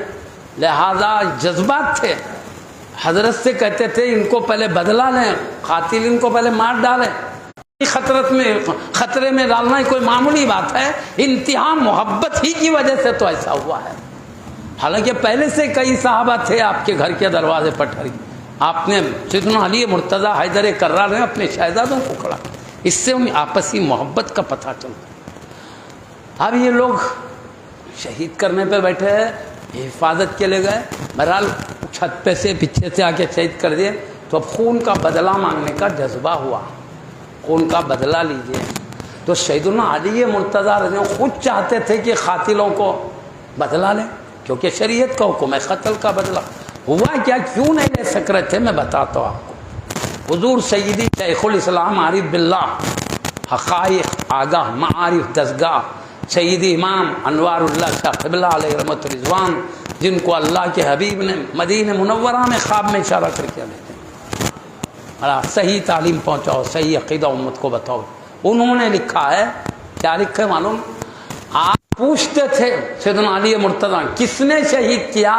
لہذا جذبات تھے، حضرت سے کہتے تھے ان کو پہلے بدلہ لیں، قاتلین کو پہلے مار ڈالیں۔ خطرے میں ڈالنا ہی کوئی معمولی بات ہے، انتہا محبت ہی کی وجہ سے تو ایسا ہوا ہے۔ حالانکہ پہلے سے کئی صحابہ تھے آپ کے گھر کے دروازے پر ٹھہری، آپ نے سیدنا علی مرتضی حیدر کرار نے اپنے شہزادوں کو کھڑا، اس سے آپسی محبت کا پتہ چلتا۔ اب یہ لوگ شہید کرنے پہ بیٹھے ہیں، حفاظت کے لے گئے، بہرحال چھت پہ سے پیچھے سے آ کے شہید کر دیے، تو اب خون کا بدلہ مانگنے کا جذبہ ہوا، خون کا بدلہ لیجیے۔ تو سیدنا علی مرتضی رضی اللہ خود چاہتے تھے کہ قاتلوں کو بدلہ لیں، کیونکہ شریعت کا حکم ہے قتل کا بدلہ۔ ہوا کیا، کیوں نہیں لے سک رہے تھے، میں بتاتا ہوں آپ کو۔ حضور سیدی شیخ الاسلام عارف باللہ، حقائق آگاہ، معارف دستگاہ، سیدی امام انوار اللہ شاہ قبلہ علیہ رحمت رضوان، جن کو اللہ کے حبیب نے مدینہ منورہ میں خواب میں اشارہ کر کے بھیجا، بڑا صحیح تعلیم پہنچاؤ، صحیح عقیدہ امت کو بتاؤ۔ انہوں نے لکھا ہے، کیا لکھا ہے معلوم؟ آپ پوچھتے تھے سیدنا علی مرتضی کس نے شہید کیا،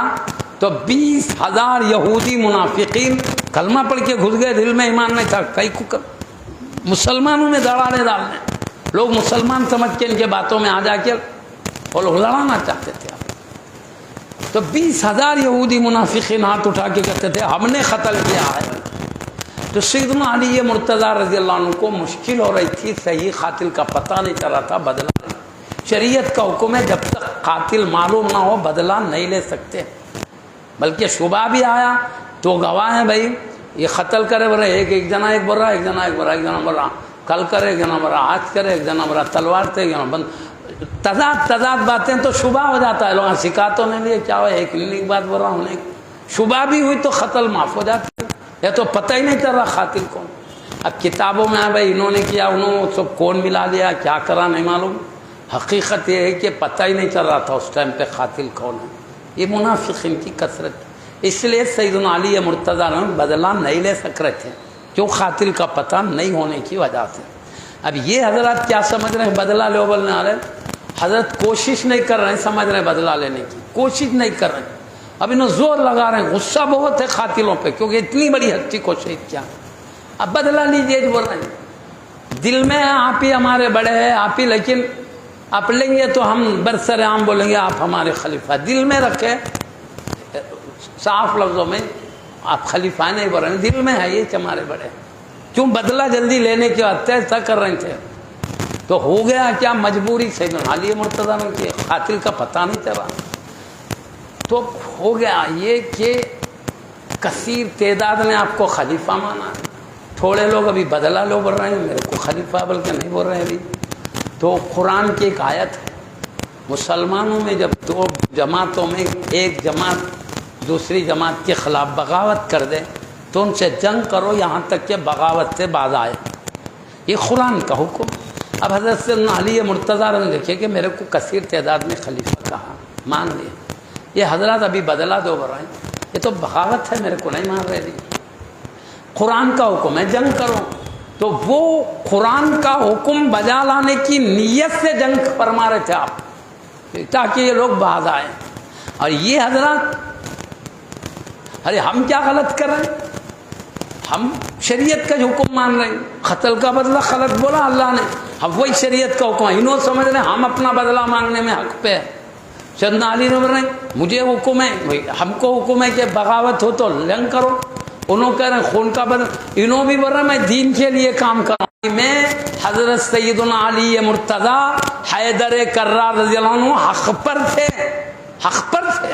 تو 20,000 یہودی منافقین کلمہ پڑھ کے گھس گئے، دل میں ایمان نہیں تھا، کئی کو مسلمانوں میں دڑانے ڈالنے، لوگ مسلمان سمجھ کے ان کے باتوں میں آ جا کے وہ لوگ لڑانا چاہتے تھے۔ تو 20,000 یہودی منافقین ہاتھ اٹھا کے کہتے تھے ہم نے قتل کیا ہے۔ تو سیدنا علی مرتضی رضی اللہ عنہ کو مشکل ہو رہی تھی، صحیح قاتل کا پتہ نہیں چل رہا تھا، بدلہ شریعت کا حکم ہے جب تک قاتل معلوم نہ ہو بدلہ نہیں لے سکتے، بلکہ شبہ بھی آیا تو گواہ ہیں بھائی یہ قتل کرے بول رہے، ایک جنا ایک بول رہا، ایک جنا ایک بول رہا، ایک جنا بول رہا کل کرے، ایک جنا بول رہا ہاتھ کرے، ایک جنا بول رہا تلوار سے، ایک جنا بند، تضاد باتیں تو شبہ ہو جاتا ہے، لوگ سکھا تو نہیں لیے کیا ہوا، ایک نہیں بات بول رہا ہوں، شبہ بھی ہوئی تو قتل معاف ہو جاتا ہے، یہ تو پتہ ہی نہیں چل رہا قاتل کون۔ اب کتابوں میں بھائی انہوں نے کیا، انہوں سب کون ملا لیا، کیا کرا نہیں معلوم، حقیقت یہ ہے کہ پتہ ہی نہیں چل رہا تھا اس ٹائم پہ قاتل کون ہے۔ یہ منافقین کی کثرت، اس لیے سیدنا علی مرتضی نے بدلہ نہیں لے سک رہے تھے، کیوں؟ قاتل کا پتہ نہیں ہونے کی وجہ سے۔ اب یہ حضرات کیا سمجھ رہے ہیں بدلہ لو بولنے والے، حضرت کوشش نہیں کر رہے ہیں، سمجھ رہے ہیں بدلہ لینے کی کوشش نہیں کر رہے ہیں، اب انہوں زور لگا رہے ہیں، غصہ بہت ہے قاتلوں پہ کیونکہ اتنی بڑی ہستی کو شہید کیا، اب بدلہ لیجیے بول رہے ہیں، دل میں آپ ہی ہمارے بڑے ہیں آپ ہی، لیکن آپ لیں گے تو ہم برسر عام بولیں گے آپ ہمارے خلیفہ، دل میں رکھے، صاف لفظوں میں آپ خلیفہ نہیں بول رہے ہیں، دل میں ہے یہ کہ ہمارے بڑے، کیوں بدلہ جلدی لینے کے بعد ایسا کر رہے تھے، تو ہو گیا کیا، مجبوری سیدنا علی مرتضی نے کہ قاتل کا پتہ نہیں چلا، تو ہو گیا یہ کہ کثیر تعداد نے آپ کو خلیفہ مانا، تھوڑے لوگ ابھی بدلہ لو بول رہے ہیں، میرے کو خلیفہ بلکہ نہیں بول رہے ہیں ابھی۔ تو قرآن کی ایک آیت ہے مسلمانوں میں جب دو جماعتوں میں ایک جماعت دوسری جماعت کے خلاف بغاوت کر دے تو ان سے جنگ کرو یہاں تک کہ بغاوت سے باز آئے. یہ قرآن کا حکم. اب حضرت سیدنا علی مرتضیٰ نے دیکھے کہ میرے کو کثیر تعداد میں خلیفہ کہا, مان لیا. یہ حضرات ابھی بدلا دو بر رہے ہیں, یہ تو بغاوت ہے, میرے کو نہیں مان رہے تھے. قرآن کا حکم ہے جنگ کرو, تو وہ قرآن کا حکم بجا لانے کی نیت سے جنگ فرما رہے تھے آپ, تاکہ یہ لوگ باز آئیں. اور یہ حضرات, ارے ہم کیا غلط کر رہے ہیں؟ ہم شریعت کا حکم مان رہے ہیں. قتل کا بدلہ غلط بولا اللہ نے, ہم وہی شریعت کا حکم ہے. انہوں سمجھ رہے ہیں ہم اپنا بدلہ مانگنے میں حق پہ ہے. سیدنا علی نے بول رہے ہیں مجھے حکم ہے, ہم کو حکم ہے کہ بغاوت ہو تو جنگ کرو. انہوں کہہ رہے ہیں خون کا بدلہ. انہوں بھی بول رہے ہیں میں دین کے لیے کام کر رہا ہوں. میں حضرت سیدنا علی مرتضیٰ حیدر کرار رضی اللہ عنہ حق پر تھے, حق پر تھے.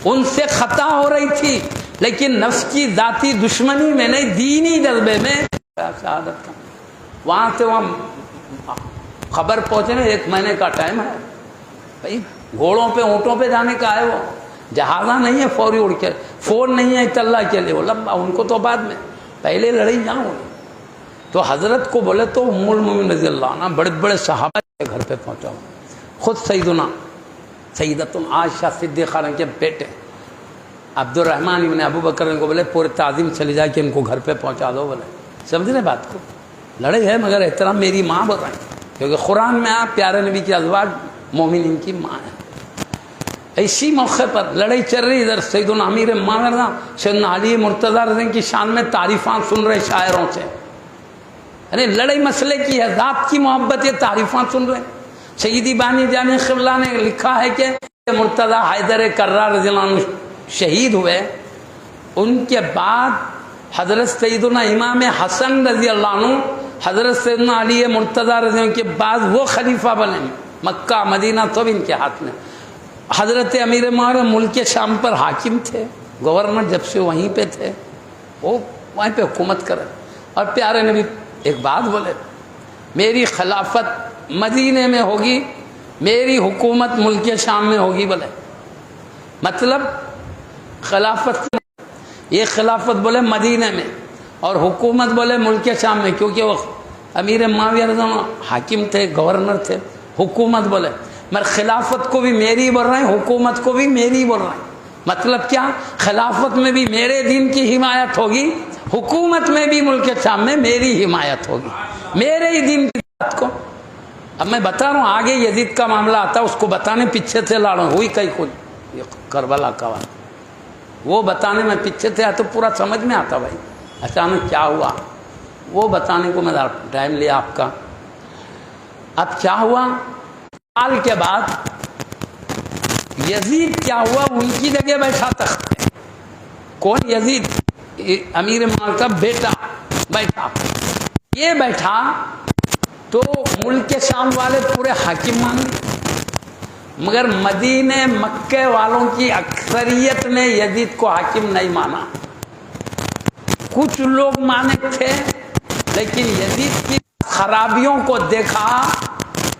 ان سے خطا ہو رہی تھی, لیکن نفس کی ذاتی دشمنی میں نہیں, دینی جذبے میں شہادت کا. وہاں سے وہاں خبر پہنچنے 1 مہینے کا ٹائم ہے بھائی. گھوڑوں پہ اونٹوں پہ جانے کا ہے, وہ جہازہ نہیں ہے فوری اڑ کے, فون نہیں ہے اطلاع کے لیے, وہ لمبا ان کو تو بعد میں, پہلے لڑائی جہاں ہوئی. تو حضرت کو بولے تو ام المومنین رضی اللہ عنہ بڑے بڑے صحابہ کے گھر پہ پہنچا ہوں. خود سیدتنا عائشہ صدیقہ کے بیٹے عبد الرحمن ابن ابو بکر کو بولے پورے تعظیم چلی جائے کہ ان کو گھر پہ پہنچا دو. بولے سمجھ رہے بات کو, لڑائی ہے مگر احترام میری ماں بول رہے ہیں, کیونکہ قرآن میں آپ پیارے نبی کی ازواج مومنین کی ماں ہے. اسی موقع پر لڑائی چل رہی, ادھر سیدنا امیر معاویہ سیدنا علی مرتضیٰ رضی کی شان میں تعریفات سن رہے شاعروں سے. ارے لڑائی مسئلے کی ہے, ذات کی محبت, یہ تعریفات سن رہے. سیدی بانی جان قبلہ نے لکھا ہے کہ مرتضیٰ حیدر کرار رضی اللہ عنہ شہید ہوئے, ان کے بعد حضرت سیدنا امام حسن رضی اللہ عنہ حضرت سیدنا علی مرتضیٰ رضی اللہ عنہ کے بعد وہ خلیفہ بنے. مکہ مدینہ سب ان کے ہاتھ میں. حضرت امیر معاویہ ملک شام پر حاکم تھے, گورنر جب سے وہیں پہ تھے, وہ وہیں پہ حکومت کرے. اور پیارے نبی ایک بات بولے, میری خلافت مدینے میں ہوگی, میری حکومت ملک شام میں ہوگی. بولے مطلب خلافت, یہ خلافت بولے مدینے میں اور حکومت بولے ملک شام میں, کیونکہ وہ امیر معاویہ رضی اللہ عنہ حاکم تھے, گورنر تھے. حکومت بولے مگر خلافت کو بھی میری بول رہے ہیں, حکومت کو بھی میری بول رہے ہیں. مطلب کیا, خلافت میں بھی میرے دین کی حمایت ہوگی, حکومت میں بھی ملک شام میں میری حمایت ہوگی, میرے ہی دین کی بات کو. اب میں بتا رہا ہوں, آگے یزید کا معاملہ آتا, اس کو بتانے پیچھے سے لاڑوں ہوئی کئی کچھ کربلا کا بات, وہ بتانے میں پیچھے تھے تو پورا سمجھ میں آتا بھائی اچانک کیا ہوا, وہ بتانے کو میں ٹائم لیا آپ کا. اب کیا ہوا, سال کے بعد یزید کیا ہوا, ان کی جگہ بیٹھا تخت پہ. کون؟ یزید امیر معاویہ کا بیٹا بیٹھا. یہ بیٹھا تو ملک شام والے پورے حاکم مان لیے, مگر مدینے مکے والوں کی اکثریت نے یزید کو حاکم نہیں مانا. کچھ لوگ مانے تھے, لیکن یزید کی خرابیوں کو دیکھا,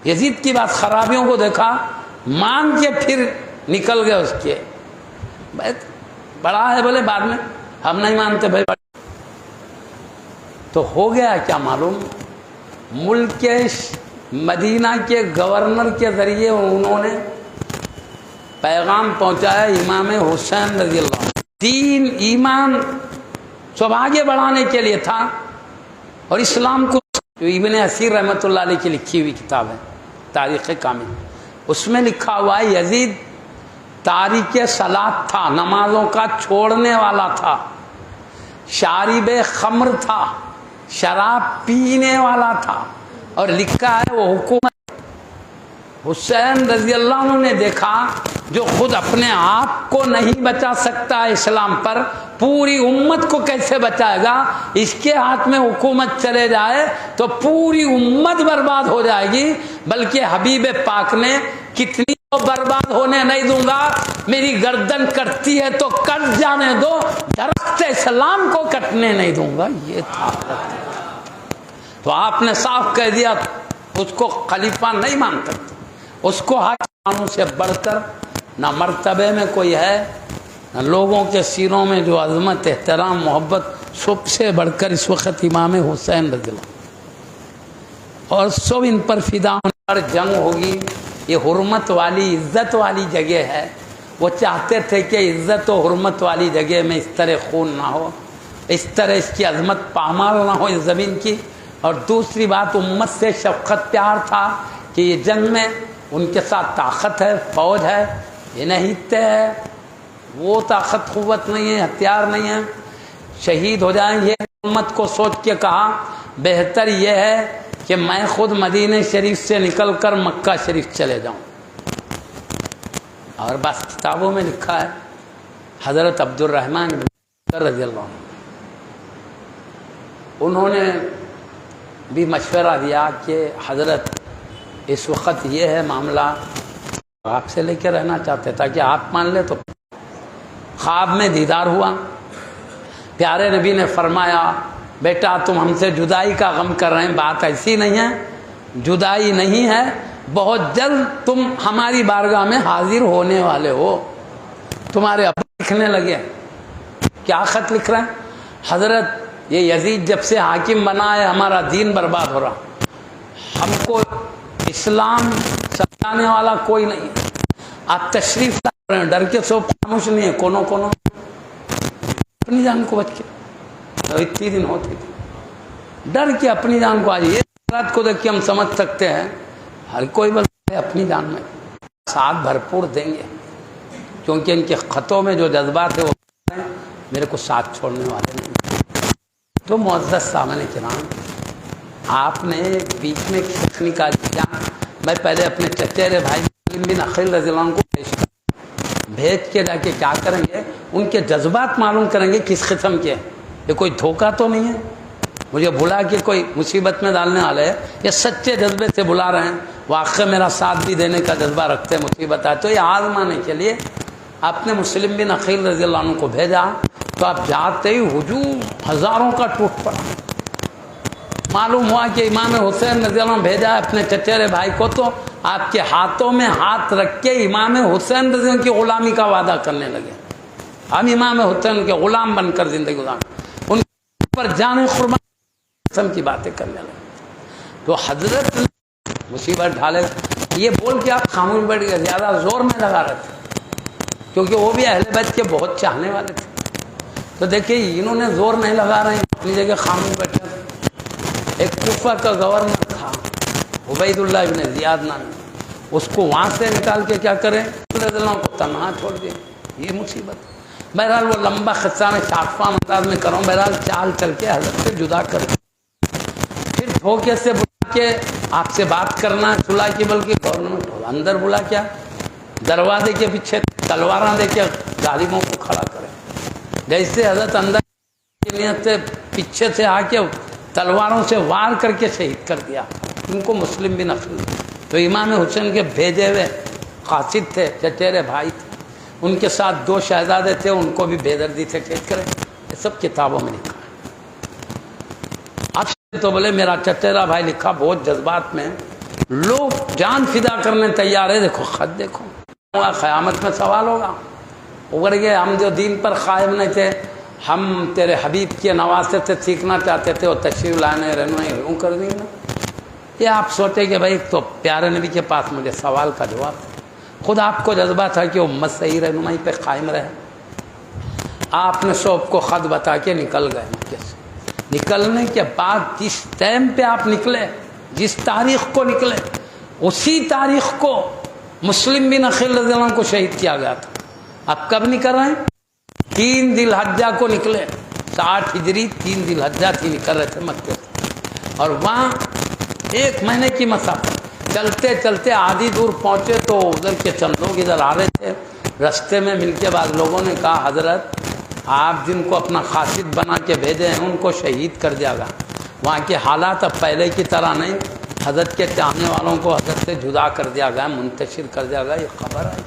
یزید کی بات خرابیوں کو دیکھا, مان کے پھر نکل گئے اس کے. بڑا ہے بولے بعد میں ہم نہیں مانتے بھائی. تو ہو گیا کیا معلوم, ملک مدینہ کے گورنر کے ذریعے انہوں نے پیغام پہنچایا امام حسین رضی اللہ عنہ. دین ایمان سب آگے بڑھانے کے لیے تھا, اور اسلام کو جو ابن اسیر رحمۃ اللہ علیہ کی لکھی ہوئی کتاب ہے تاریخ کامل, اس میں لکھا ہوا ہے یزید تاریک صلاۃ تھا, نمازوں کا چھوڑنے والا تھا, شارب خمر تھا, شراب پینے والا تھا. اور لکھا ہے وہ حکومت حسین رضی اللہ عنہ نے دیکھا جو خود اپنے آپ کو نہیں بچا سکتا اسلام پر, پوری امت کو کیسے بچائے گا. اس کے ہاتھ میں حکومت چلے جائے تو پوری امت برباد ہو جائے گی. بلکہ حبیب پاک نے کتنی کو برباد ہونے نہیں دوں گا, میری گردن کٹتی ہے تو کٹ جانے دو, درخت اسلام کو کٹنے نہیں دوں گا. یہ تھا. تو آپ نے صاف کہہ دیا اس کو خلیفہ نہیں مان سکتے. اس کو حاکمانوں سے بڑھ کر نہ مرتبے میں کوئی ہے، نہ لوگوں کے سینوں میں جو عظمت، احترام، محبت، سب سے بڑھ کر اس وقت امام حسین رضی اللہ، اور سب ان پر فدا پر جنگ ہوگی۔ یہ حرمت والی، عزت والی جگہ ہے، وہ چاہتے تھے کہ عزت و حرمت والی جگہ میں اس طرح خون نہ ہو، اس طرح اس کی عظمت پامال نہ ہو اس زمین کی۔ اور دوسری بات، امت سے شفقت پیار تھا کہ یہ جنگ میں ان کے ساتھ طاقت ہے، فوج ہے، یہ نہیں ہے، وہ طاقت قوت نہیں ہے، ہتھیار نہیں ہے، شہید ہو جائیں گے۔ امت کو سوچ کے کہا بہتر یہ ہے کہ میں خود مدینہ شریف سے نکل کر مکہ شریف چلے جاؤں۔ اور بس کتابوں میں لکھا ہے، حضرت عبد الرحمن بن رضی اللہ عنہ انہوں نے بھی مشورہ دیا کہ حضرت اس وقت یہ ہے معاملہ، آپ سے لے کے رہنا چاہتے تاکہ آپ مان لے۔ تو خواب میں دیدار ہوا، پیارے نبی نے فرمایا بیٹا تم ہم سے جدائی کا غم کر رہے ہیں، بات ایسی نہیں ہے، جدائی نہیں ہے، بہت جلد تم ہماری بارگاہ میں حاضر ہونے والے ہو۔ تمہارے ابو لکھنے لگے، کیا خط لکھ رہے ہیں؟ حضرت یہ یزید جب سے حاکم بنا ہے ہمارا دین برباد ہو رہا، ہم کو اسلام سمجھانے والا کوئی نہیں، آپ تشریف لا رہے ہیں، ڈر کے سب خاموش نہیں ہے، کونوں اپنی جان کو بچ کے، اتنی دن ہوتی تھی، ڈر کے اپنی جان کو۔ آج یہ رات کو دیکھ کے ہم سمجھ سکتے ہیں ہر کوئی بلکہ اپنی جان میں ساتھ بھرپور دیں گے، کیونکہ ان کے خطوں میں جو جذبات ہے وہ میرے کو ساتھ چھوڑنے والے نہیں۔ تو معزز سامنے کرام، آپ نے بیچ میں کھینچ نکال دیا۔ میں پہلے اپنے چچیرے بھائی مسلم بن عقیل رضی اللہ عنہ کو بھیج کے جا کے کیا کریں گے، ان کے جذبات معلوم کریں گے کس قسم کے، یہ کوئی دھوکہ تو نہیں ہے مجھے بلا کے کوئی مصیبت میں ڈالنے والے ہے، یہ سچے جذبے سے بلا رہے ہیں، واقعی میرا ساتھ بھی دینے کا جذبہ رکھتے ہیں، مصیبت آئے تو یہ آزمانے کے لیے آپ نے مسلم بن عقیل رضی اللہ عنہ کو بھیجا۔ تو آپ جاتے ہی ہجوم ہزاروں کا ٹوٹ پڑا، معلوم ہوا کہ امام حسین رضی اللہ عنہ بھیجا اپنے چچیرے بھائی کو، تو آپ کے ہاتھوں میں ہاتھ رکھ کے امام حسین رضی اللہ عنہ کی غلامی کا وعدہ کرنے لگے، ہم امام حسین کے غلام بن کر زندگی گزاریں، ان پر جان قربان قسم کی باتیں کرنے لگے۔ تو حضرت مصیبت ڈھالے، یہ بول کے آپ خاموش بیٹھ گئے، زیادہ زور میں لگا رہے تھے کیونکہ وہ بھی اہل بیت کے بہت چاہنے والے تھے۔ تو دیکھیے انہوں نے زور نہیں لگا رہے ہیں، اپنی جگہ خاموش بیٹھے۔ ایک کوفہ کا گورنر تھا عبید اللہ ابن زیاد نام، اس کو وہاں سے نکال کے کیا کریں، رضی اللہ عنہ کو تنہا چھوڑ دیا، یہ مصیبت۔ بہرحال وہ لمبا خطہ میں شافاں انداز میں کروں، بہرحال چال چل کے حضرت سے جدا کر پھر دھوکے سے بلا کے آپ سے بات کرنا صلح کی، بلکہ گورنمنٹ اندر بلا کیا، دروازے کے پیچھے تلواراں دے کے ظالموں کو کھڑا کرے، جیسے حضرت اندر کی نیت سے پیچھے سے آ کے تلواروں سے وار کر کے شہید کر دیا ان کو مسلم بن عقیل۔ تو امام حسین کے بھیجے ہوئے قاصد تھے، چچیرے بھائی تھے، ان کے ساتھ 2 شہزادے تھے، ان کو بھی بے دردی سے قید کرے، یہ سب کتابوں میں لکھا ہے۔ اب تو بولے میرا چچیرا بھائی لکھا بہت جذبات میں، لوگ جان فدا کرنے تیار ہے، دیکھو خط دیکھو، قیامت میں سوال ہوگا، اگر یہ ہم جو دین پر قائم نہیں تھے، ہم تیرے حبیب کے نواسے سے سیکھنا چاہتے تھے، اور تشریف لانے رہنمائی یوں کر دیں گے۔ یہ آپ سوچے کہ بھائی تو پیارے نبی کے پاس مجھے سوال کا جواب، خود آپ کو جذبہ تھا کہ امت صحیح رہنمائی پہ قائم رہے، آپ نے سب کو خط بتا کے نکل گئے مکے سے۔ نکلنے کے بعد جس ٹائم پہ آپ نکلے، جس تاریخ کو نکلے، اسی تاریخ کو مسلم بن عقیل رضی اللہ عنہ کو شہید کیا گیا تھا۔ اب کب نکل رہے ہیں؟ 3 ذی الحجہ کو نکلے، 60 ہجری 3 ذی الحجہ تھی، نکل رہے تھے مکے سے، اور وہاں 1 مہینے کی مسافت، چلتے چلتے آدھی دور پہنچے تو ادھر کے چند لوگ ادھر آ رہے تھے، رستے میں مل کے بعد لوگوں نے کہا حضرت آپ جن کو اپنا قاصد بنا کے بھیجے ہیں ان کو شہید کر دیا گا، وہاں کے حالات اب پہلے کی طرح نہیں، حضرت کے چاہنے والوں کو حضرت سے جدا کر دیا گیا، منتشر کر دیا گیا، یہ خبر آئی۔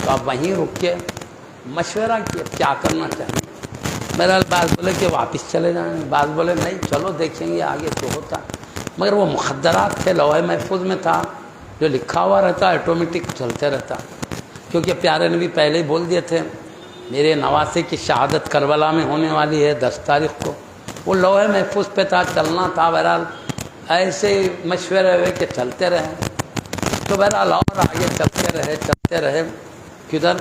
تو آپ وہیں رک کے مشورہ کیا کیا کرنا چاہیے۔ میرا بعض بولے کہ واپس چلے جائیں، بعض بولے نہیں چلو دیکھیں گے آگے تو ہوتا، مگر وہ مخدرات تھے، لوح محفوظ میں تھا، جو لکھا ہوا رہتا ہے آٹومیٹک چلتے رہتا، کیونکہ پیارے نبی پہلے ہی بول دیے تھے میرے نواسے کی شہادت کربلا میں ہونے والی ہے 10 تاریخ کو۔ وہ لوہے محفوظ پہ تھا، چلنا تھا، بہرحال ایسے مشورے ہوئے کہ چلتے رہے، تو بہرحال اور آگے چلتے رہے کدھر؟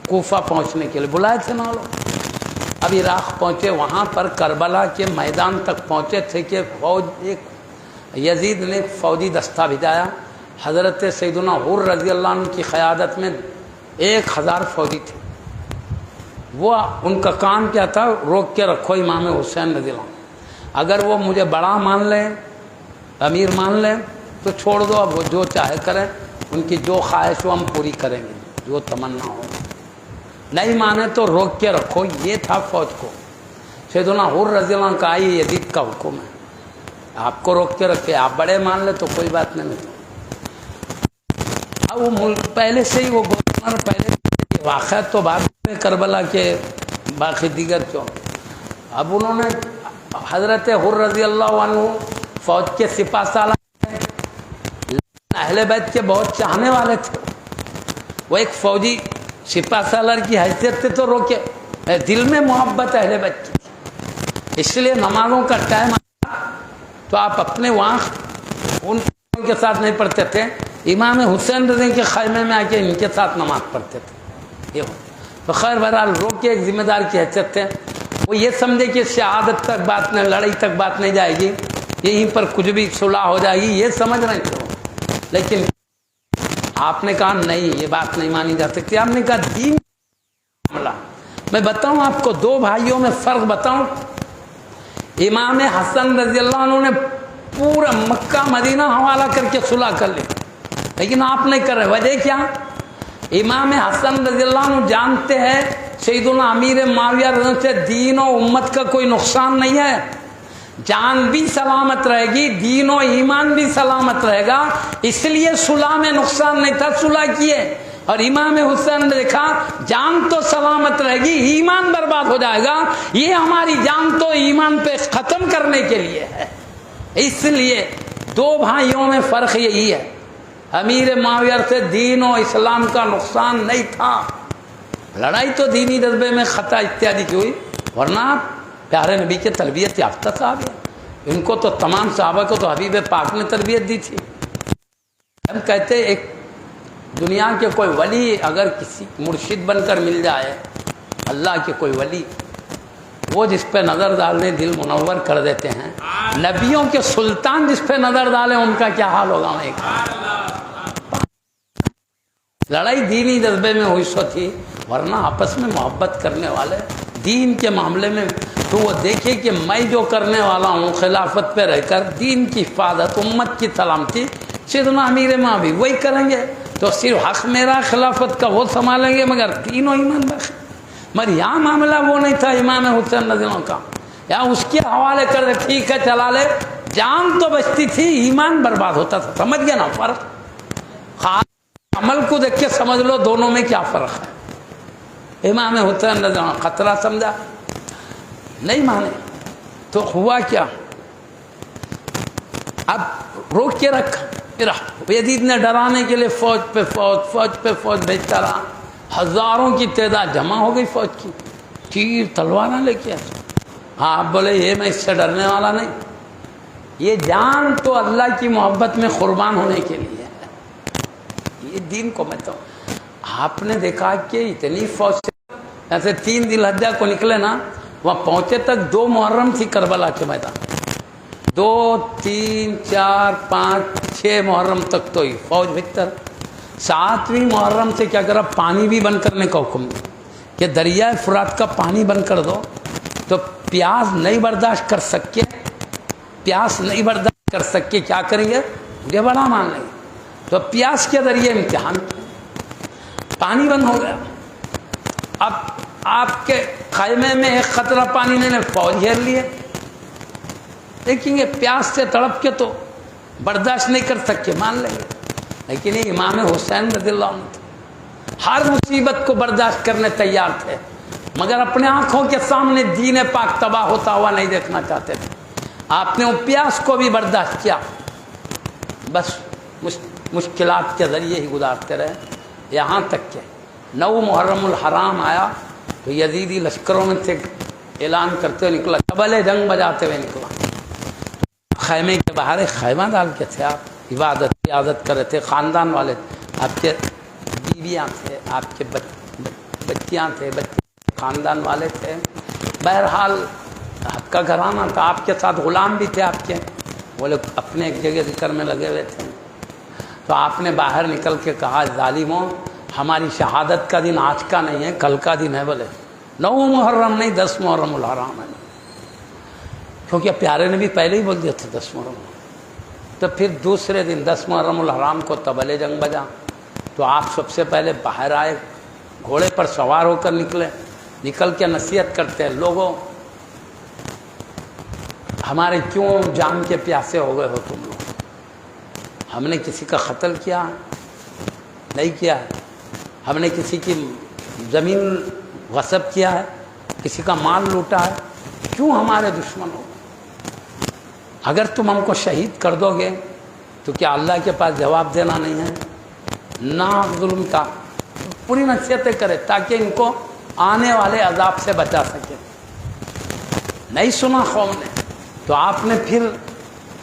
کوفہ پہنچنے کے لیے بلائے تھے نا لوگ۔ اب عراق پہنچے، وہاں پر کربلا کے میدان تک پہنچے تھے کہ فوج یزید نے فوجی دستہ بھیجایا، حضرت سیدنا حر رضی اللہ عنہ کی قیادت میں 1000 فوجی تھے۔ وہ ان کا کام کیا تھا؟ روک کے رکھو امام حسین رضی اللہ عنہ، اگر وہ مجھے بڑا مان لیں، امیر مان لیں تو چھوڑ دو، اب وہ جو چاہے کریں، ان کی جو خواہش ہو ہم پوری کریں گے، جو تمنا ہو، نہیں مانے تو روک کے رکھو۔ یہ تھا فوج کو۔ سیدنا حر رضی اللہ عنہ کا آئی یزید کا حکم ہے، آپ کو روک کے رکھے، آپ بڑے مان لے تو کوئی بات نہیں۔ اب وہ ملک پہلے سے ہی وہ گورنر پہلے واقعہ تو بعد میں کربلا کے باقی دیگر جو، اب انہوں نے حضرت حر رضی اللہ عنہ فوج کے سپاہ سالار اہل بیت کے بہت چاہنے والے تھے، وہ ایک فوجی سپاہ سالار کی حیثیت سے تو روکے، دل میں محبت اہل بیت کی، اس لیے نمازوں کا ٹائم آیا تو آپ اپنے وہاں ان کے ساتھ نہیں پڑھتے تھے، امام حسین رضی کے خیمے میں آ کے ان کے ساتھ نماز پڑھتے تھے۔ یہ تو خیر بہرحال روک کے ایک ذمہ دار کی حیثیت تھے، وہ یہ سمجھے کہ شہادت تک بات نہیں، لڑائی تک بات نہیں جائے گی، یہیں پر کچھ بھی صلح ہو جائے گی، یہ سمجھ رہے تھے۔ لیکن آپ نے کہا نہیں، یہ بات نہیں مانی جا سکتی۔ آپ نے کہا دین معاملہ، میں بتاؤں آپ کو، 2 بھائیوں میں فرق بتاؤں۔ امام حسن رضی اللہ عنہ نے پورا مکہ مدینہ حوالہ کر کے صلح کر لی، لیکن آپ نہیں کر رہے، وجہ کیا؟ امام حسن رضی اللہ عنہ جانتے ہیں سیدنا امیر معاویہ رضی اللہ عنہ سے دین و امت کا کوئی نقصان نہیں ہے، جان بھی سلامت رہے گی، دین و ایمان بھی سلامت رہے گا، اس لیے صلح میں نقصان نہیں تھا، صلح کیے۔ اور امام حسین نے دیکھا جان تو سلامت رہے گی، ایمان برباد ہو جائے گا، یہ ہماری جان تو ایمان پہ ختم کرنے کے لیے ہے، اس لیے 2 بھائیوں میں فرق یہی ہے۔ امیر معاویہ سے دین و اسلام کا نقصان نہیں تھا، لڑائی تو دینی جذبے میں خطا اتیادی کی ہوئی، ورنہ پیارے نبی کے تربیت یافتہ صاحب ہیں، ان کو تو تمام صحابہ کو تو حبیب پاک نے تربیت دی تھی۔ ہم کہتے ایک دنیا کے کوئی ولی اگر کسی مرشد بن کر مل جائے، اللہ کے کوئی ولی، وہ جس پہ نظر ڈالنے دل منور کر دیتے ہیں، نبیوں کے سلطان جس پہ نظر ڈالیں ان کا کیا حال ہوگا؟ لڑائی دینی جذبے میں ہوئی سو تھی، ورنہ آپس میں محبت کرنے والے دین کے معاملے میں تو وہ دیکھے کہ میں جو کرنے والا ہوں خلافت پہ رہ کر دین کی حفاظت، امت کی سلامتی، سیدنا امیر ماں بھی وہی کریں گے، تو صرف حق میرا خلافت کا وہ سنبھالیں گے، مگر دین و ایمان بخش۔ مگر یہاں معاملہ وہ نہیں تھا امام حسین رضی اللہ عنہ کا، یا اس کے حوالے کر دے، ٹھیک ہے چلا لے، جان تو بچتی تھی، ایمان برباد ہوتا تھا۔ سمجھ گیا نا فرق؟ عمل کو دیکھ کے سمجھ لو دونوں میں کیا فرق ہے۔ امام حسین رضی اللہ عنہ خطرہ سمجھا، نہیں مانے، تو ہوا کیا؟ اب روک کے رکھا، پھر یزید نے ڈرانے کے لیے فوج پہ فوج بھیجتا رہا، ہزاروں کی تعداد جمع ہو گئی فوج کی، تیر تلوار لے کے۔ آپ بولے یہ میں اس سے ڈرنے والا نہیں، یہ جان تو اللہ کی محبت میں قربان ہونے کے لیے ہے، یہ دین کو میں تو آپ نے دیکھا کہ اتنی فوج سے ایسے 3 ذی الحجہ کو نکلے نا، وہاں پہنچے تک 2 محرم تھی کربلا کے میدان، 2 3 4 5 6 محرم تک تو ہی فوج بھیتر، 7ویں محرم سے کیا کرا، پانی بھی بند کرنے کا حکم دیا کہ دریائے فرات کا پانی بند کر دو، تو پیاس نہیں برداشت کر سکے، پیاس نہیں برداشت کر سکے، کیا کریں گے؟ مجھے بڑا مان لیں گے، تو پیاس کے ذریعے امتحان، پانی بند ہو گیا۔ اب آپ کے خیمے میں ایک قطرہ پانی نے فوج گھیر لیے، دیکھیں گے پیاس سے تڑپ کے تو برداشت نہیں کر سکے، مان لیں گے، لیکن یہ امام حسین رضی اللہ عنہ تھے، ہر مصیبت کو برداشت کرنے تیار تھے، مگر اپنے آنکھوں کے سامنے دین پاک تباہ ہوتا ہوا نہیں دیکھنا چاہتے تھے۔ آپ نے وہ پیاس کو بھی برداشت کیا، بس مشکلات کے ذریعے ہی گزارتے رہے، یہاں تک کہ 9 محرم الحرام آیا تو یزیدی لشکروں میں سے اعلان کرتے ہوئے نکلا، طبلِ جنگ بجاتے ہوئے نکلا، خیمے کے باہر ایک خیمہ ڈال کے تھے آپ، عبادت کر رہے تھے، خاندان والے، آپ کے بیویاں تھے، آپ کے بچیاں تھے، بچے خاندان والے تھے، بہرحال آپ کا گھرانہ تھا، آپ کے ساتھ غلام بھی تھے آپ کے، وہ لوگ اپنے ایک جگہ ذکر میں لگے ہوئے تھے۔ تو آپ نے باہر نکل کے کہا، ظالموں ہماری شہادت کا دن آج کا نہیں ہے، کل کا دن ہے، بولے 9 محرم نہیں 10 محرم الحرام ہے، کیونکہ پیارے نے بھی پہلے ہی بول دیا تھا 10 محرم۔ تو پھر دوسرے دن 10 محرم الحرام کو طبلِ جنگ بجا، تو آپ سب سے پہلے باہر آئے، گھوڑے پر سوار ہو کر نکل کے نصیحت کرتے ہیں، لوگوں ہمارے کیوں جان کے پیاسے ہو گئے ہو تم لوگ؟ ہم نے کسی کا قتل کیا نہیں کیا ہے، ہم نے کسی کی زمین غصب کیا ہے، کسی کا مال لوٹا ہے، کیوں ہمارے دشمن ہو؟ اگر تم ہم کو شہید کر دو گے تو کیا اللہ کے پاس جواب دینا نہیں ہے؟ نہ ظلم کا پوری نصیحتیں کرے تاکہ ان کو آنے والے عذاب سے بچا سکے۔ نہیں سنا قوم نے، تو آپ نے پھر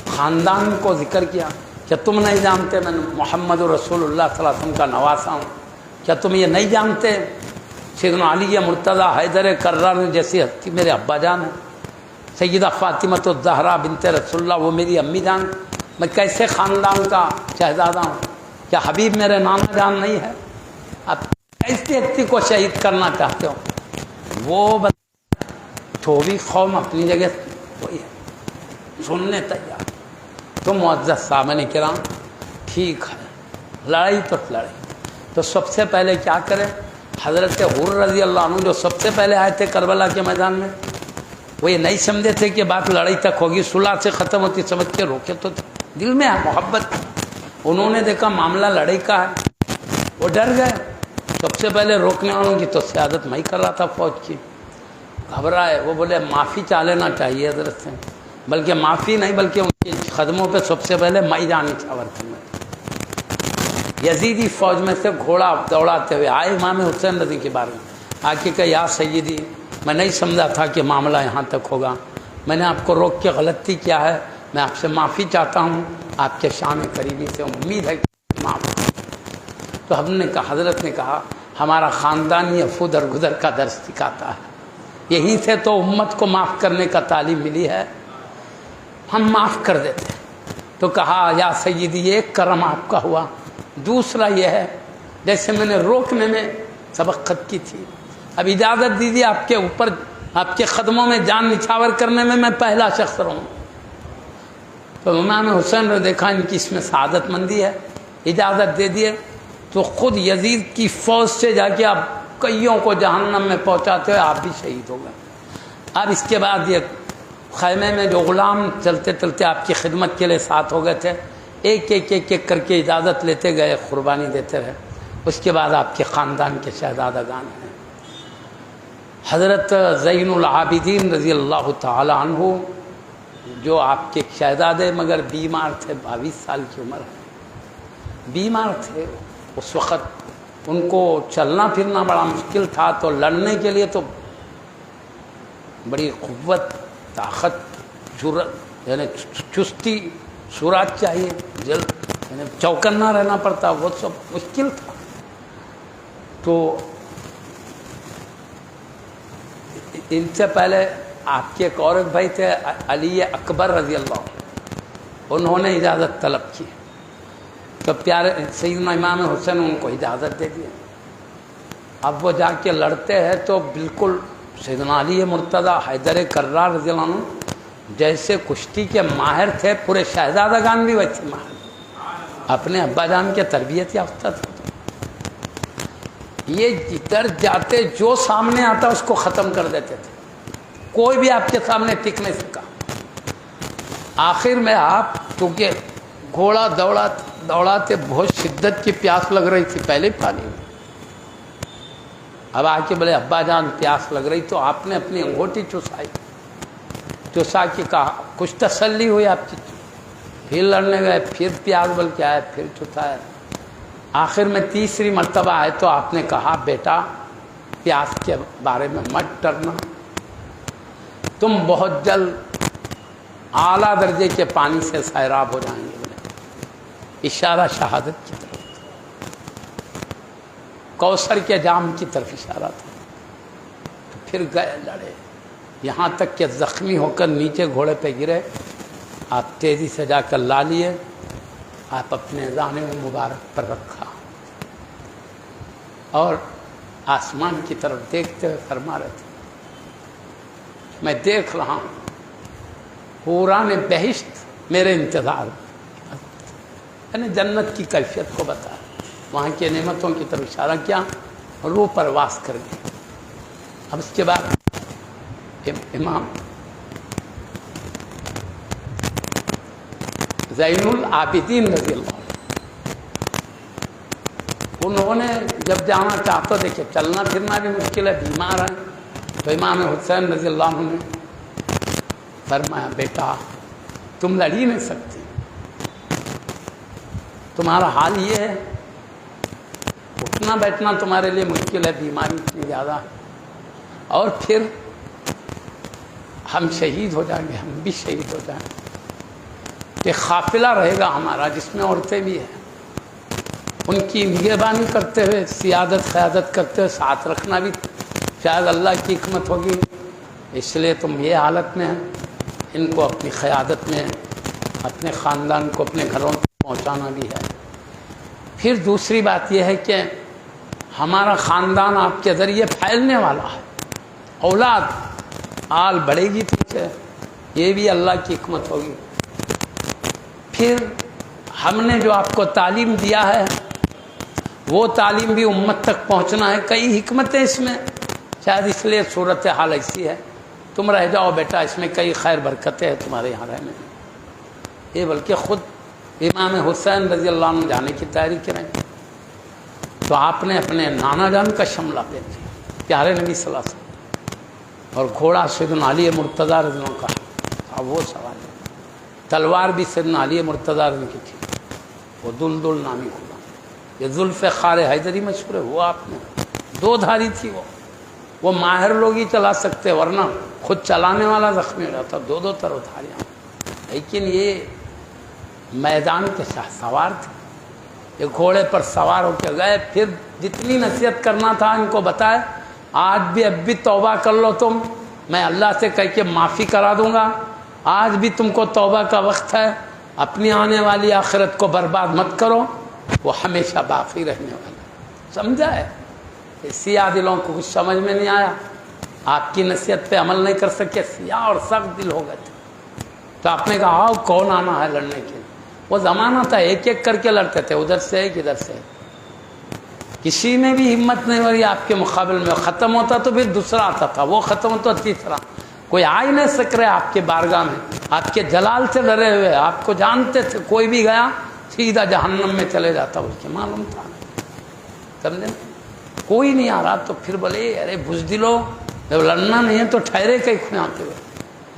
خاندان کو ذکر کیا، کیا تم نہیں جانتے میں محمد رسول اللہ صلی اللہ علیہ وسلم کا نواسا ہوں؟ کیا تم یہ نہیں جانتے سیدنا علی مرتضیٰ حیدر کرار جیسی ہستی میرے ابا جان ہیں، سیدہ فاطمۃ الزہرا بنت رسول اللہ وہ میری امی جان، میں کیسے خاندان کا شہزادہ ہوں؟ کیا حبیب میرے نانا جان نہیں ہے؟ آپ کیسے ہستی کو شہید کرنا چاہتے ہو؟ وہ تو بھی قوم اپنی جگہ وہی ہے، سننے تیار۔ تو معزز سامعین کرام، ٹھیک ہے لڑائی تو لڑائی، تو سب سے پہلے کیا کرے؟ حضرت حر رضی اللہ عنہ جو سب سے پہلے آئے تھے کربلا کے میدان میں، وہ یہ نہیں سمجھے تھے کہ بات لڑائی تک ہوگی، صلح سے ختم ہوتی، سمجھ کے روکے تو دل میں ہے محبت، انہوں نے دیکھا معاملہ لڑائی کا ہے، وہ ڈر گئے، سب سے پہلے روکنے والوں کی تو سیادت میں ہی کر رہا تھا فوج کی، گھبرائے، وہ بولے معافی چاہ لینا چاہیے حضرت سے، بلکہ معافی نہیں بلکہ ان کے قدموں پہ سب سے پہلے میں جان نچھاور کروں۔ یزیدی فوج میں سے گھوڑا دوڑاتے ہوئے آئے امام حسین رضی کے بارے میں، آ کے کہ یا سیدی میں نہیں سمجھا تھا کہ معاملہ یہاں تک ہوگا، میں نے آپ کو روک کے غلطی کیا ہے، میں آپ سے معافی چاہتا ہوں، آپ کے شان قریبی سے امید ہے کہ معاف۔ تو ہم نے کہا، حضرت نے کہا ہمارا خاندان یہ عفو درگزر کا درس سکھاتا ہے، یہیں سے تو امت کو معاف کرنے کا تعلیم ملی ہے، ہم معاف کر دیتے ہیں۔ تو کہا یا سیدی یہ ایک کرم آپ کا ہوا، دوسرا یہ ہے جیسے میں نے روکنے میں سبقت کی تھی، اب اجازت دیجیے آپ کے اوپر آپ کے قدموں میں جان نچھاور کرنے میں پہلا شخص رہوں۔ تو امام حسین نے دیکھا ان کی اس میں سعادت مندی ہے، اجازت دے دیے، تو خود یزید کی فوج سے جا کے آپ کئیوں کو جہنم میں پہنچاتے ہوئے آپ بھی شہید ہو گئے۔ اب اس کے بعد یہ خیمے میں جو غلام چلتے چلتے آپ کی خدمت کے لیے ساتھ ہو گئے تھے، ایک ایک ایک ایک کر کے اجازت لیتے گئے، قربانی دیتے رہے۔ اس کے بعد آپ کے خاندان کے شہزادگان ہیں، حضرت زین العابدین رضی اللہ تعالی عنہ جو آپ کے شہزادے مگر بیمار تھے، 22 سال کی عمر ہے، بیمار تھے اس وقت، ان کو چلنا پھرنا بڑا مشکل تھا، تو لڑنے کے لیے تو بڑی قوت، طاقت، جرأت، یعنی چستی، سرعت چاہیے، جلد یعنی چوکنا رہنا پڑتا، وہ سب مشکل تھا۔ تو ان سے پہلے آپ کے ایک اور بھائی تھے علی اکبر رضی اللہ عنہ، انہوں نے اجازت طلب کی، تو پیارے سیدنا امام حسین ان کو اجازت دے دیا۔ اب وہ جا کے لڑتے ہیں تو بالکل سیدنا علی مرتضیٰ حیدر کرار رضی اللہ عنہ جیسے کشتی کے ماہر تھے، پورے شہزادگان بھی ویسے ماہر، اپنے ابا جان کے تربیت یافتہ تھے، یہ جدھر جاتے جو سامنے آتا اس کو ختم کر دیتے تھے، کوئی بھی آپ کے سامنے ٹک نہیں سکا۔ آخر میں آپ چونکہ گھوڑا دوڑاتے بہت شدت کی پیاس لگ رہی تھی پہلے پانی میں، اب آ کے بولے ابا جان پیاس لگ رہی، تو آپ نے اپنی انگوٹھی چسائی، چسا کے کہا کچھ تسلی ہوئی آپ کی، پھر لڑنے گئے، پھر پیاس بل کے آئے، پھر چوتھا ہے، آخر میں تیسری مرتبہ آئے تو آپ نے کہا بیٹا پیاس کے بارے میں مت ڈرنا، تم بہت جلد اعلیٰ درجے کے پانی سے سیراب ہو جائیں گے۔ اشارہ شہادت کی طرف، کوثر کے جام کی طرف اشارہ تھا۔ تو پھر گئے لڑے، یہاں تک کہ زخمی ہو کر نیچے گھوڑے پہ گرے، آپ تیزی سے جا کر لا لیے، آپ اپنے دانے مبارک پر رکھا اور آسمان کی طرف دیکھتے ہوئے فرما رہے تھے میں دیکھ رہا ہوں حوران بہشت میرے انتظار، یعنی جنت کی کیفیت کو بتایا، وہاں کی نعمتوں کی طرف اشارہ کیا، روح پرواز کر گئے۔ اب اس کے بعد امام زین العابدین رضی اللہ عنہ، انہوں نے جب جانا چاہتے دیکھے چلنا پھرنا بھی مشکل ہے، بیمار ہیں، تو امام حسین رضی اللہ عنہ نے فرمایا بیٹا تم لڑ ہی نہیں سکتے، تمہارا حال یہ ہے، اٹھنا بیٹھنا تمہارے لیے مشکل ہے، بیماری اتنی زیادہ ہے، اور پھر ہم شہید ہو جائیں گے، ہم بھی شہید ہو جائیں گے، کہ قافلہ رہے گا ہمارا جس میں عورتیں بھی ہیں، ان کی نگہبانی کرتے ہوئے، سیادت قیادت کرتے ہوئے ساتھ رکھنا بھی شاید اللہ کی حکمت ہوگی، اس لیے تم یہ حالت میں ہیں، ان کو اپنی قیادت میں اپنے خاندان کو اپنے گھروں تک پہنچانا بھی ہے۔ پھر دوسری بات یہ ہے کہ ہمارا خاندان آپ کے ذریعے پھیلنے والا ہے، اولاد آل بڑھے گی تم سے، یہ بھی اللہ کی حکمت ہوگی۔ پھر ہم نے جو آپ کو تعلیم دیا ہے وہ تعلیم بھی امت تک پہنچنا ہے، کئی حکمتیں اس میں، شاید اس لیے صورتحال ایسی ہے، تم رہ جاؤ بیٹا، اس میں کئی خیر برکتیں ہیں تمہارے یہاں رہنے میں، یہ بلکہ خود امام حسین رضی اللہ عنہ جانے کی تیاری کریں، تو آپ نے اپنے نانا جان کا شملہ پہن لیا، پیارے نبی صلی اللہ علیہ وسلم، اور گھوڑا سیدنا علی مرتضیٰ رضی اللہ عنہ کا، اب وہ سوال ہے، تلوار بھی سیدنا علی مرتضیٰ رضی اللہ عنہ کی تھی، وہ دلدل نامی گھوڑا، یہ ذوالفقار حیدری مشہور ہے، وہ آپ نے دو دھاری تھی، وہ ماہر لوگ ہی چلا سکتے، ورنہ خود چلانے والا زخمی ہو جاتا، دو دو طرف دھاریاں، لیکن یہ میدان کے شاہ سوار تھے، یہ گھوڑے پر سوار ہو کے گئے، پھر جتنی نصیحت کرنا تھا ان کو بتائے، آج بھی اب بھی توبہ کر لو تم، میں اللہ سے کہہ کے معافی کرا دوں گا، آج بھی تم کو توبہ کا وقت ہے، اپنی آنے والی آخرت کو برباد مت کرو، وہ ہمیشہ باقی رہنے والا، سمجھا ہے؟ سیاہ دلوں کو کچھ سمجھ میں نہیں آیا، آپ کی نصیحت پہ عمل نہیں کر سکے، سیاہ اور سخت دل ہو گئے تھے، تو آپ نے کہا آؤ کون آنا ہے لڑنے کے لیے، وہ زمانہ تھا ایک ایک کر کے لڑتے تھے، ادھر سے ایک ادھر سے، کسی میں بھی ہمت نہیں ہو رہی آپ کے مقابل میں، ختم ہوتا تو پھر دوسرا آتا تھا، وہ ختم ہوتا تیسرا، کوئی آ ہی نہیں سک رہے آپ کے بارگاہ میں، آپ کے جلال سے ڈرے ہوئے، آپ کو جانتے تھے، کوئی بھی گیا سیدھا جہنم میں چلے جاتا، اس کے معلوم تھا، سمجھے؟ کوئی نہیں آ رہا، تو پھر بولے ارے بزدلو، جب لڑنا نہیں ہے تو ٹھہرے کہیں کھنے آتے ہوئے،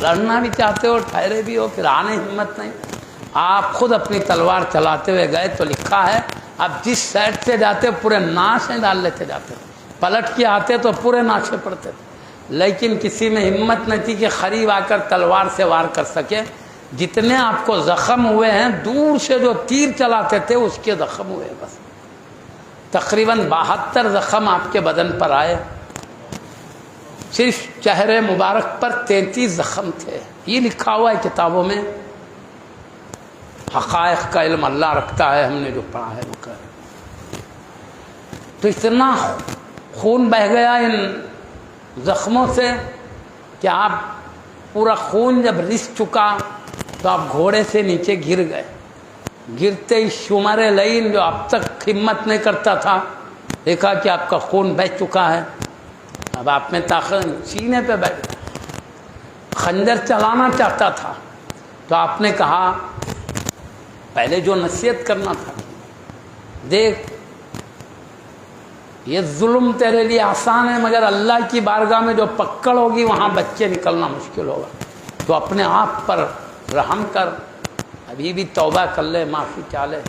لڑنا بھی چاہتے ہو ٹھہرے بھی ہو، پھر آنے ہمت نہیں، آپ خود اپنی تلوار چلاتے ہوئے گئے، تو لکھا ہے اب جس سائڈ سے جاتے پورے ناشیں ڈال لیتے جاتے، پلٹ کے آتے تو پورے ناشے پڑتے تھے، لیکن کسی میں ہمت نہیں تھی کہ قریب آ کر تلوار سے وار کر سکے، جتنے آپ کو زخم ہوئے ہیں دور سے جو تیر چلاتے تھے اس کے زخم ہوئے، بس تقریباً 72 زخم آپ کے بدن پر آئے، صرف چہرے مبارک پر 33 زخم تھے، یہ لکھا ہوا ہے کتابوں میں، حقائق کا علم اللہ رکھتا ہے، ہم نے جو پڑھا ہے وہ کہہ رہے، تو اتنا خون بہہ گیا ان زخموں سے کہ آپ پورا خون جب رس چکا تو آپ گھوڑے سے نیچے گر گئے، گرتے ہی شمر لعین جو اب تک ہمت نہیں کرتا تھا، دیکھا کہ آپ کا خون بہہ چکا ہے، اب آپ میں طاقت، سینے پہ بیٹھ خنجر چلانا چاہتا تھا، تو آپ نے کہا پہلے جو نصیحت کرنا تھا، دیکھ یہ ظلم تیرے لیے آسان ہے، مگر اللہ کی بارگاہ میں جو پکڑ ہوگی وہاں بچے نکلنا مشکل ہوگا، تو اپنے آپ پر رحم کر، ابھی بھی توبہ کر لے, معافی چاہ لے.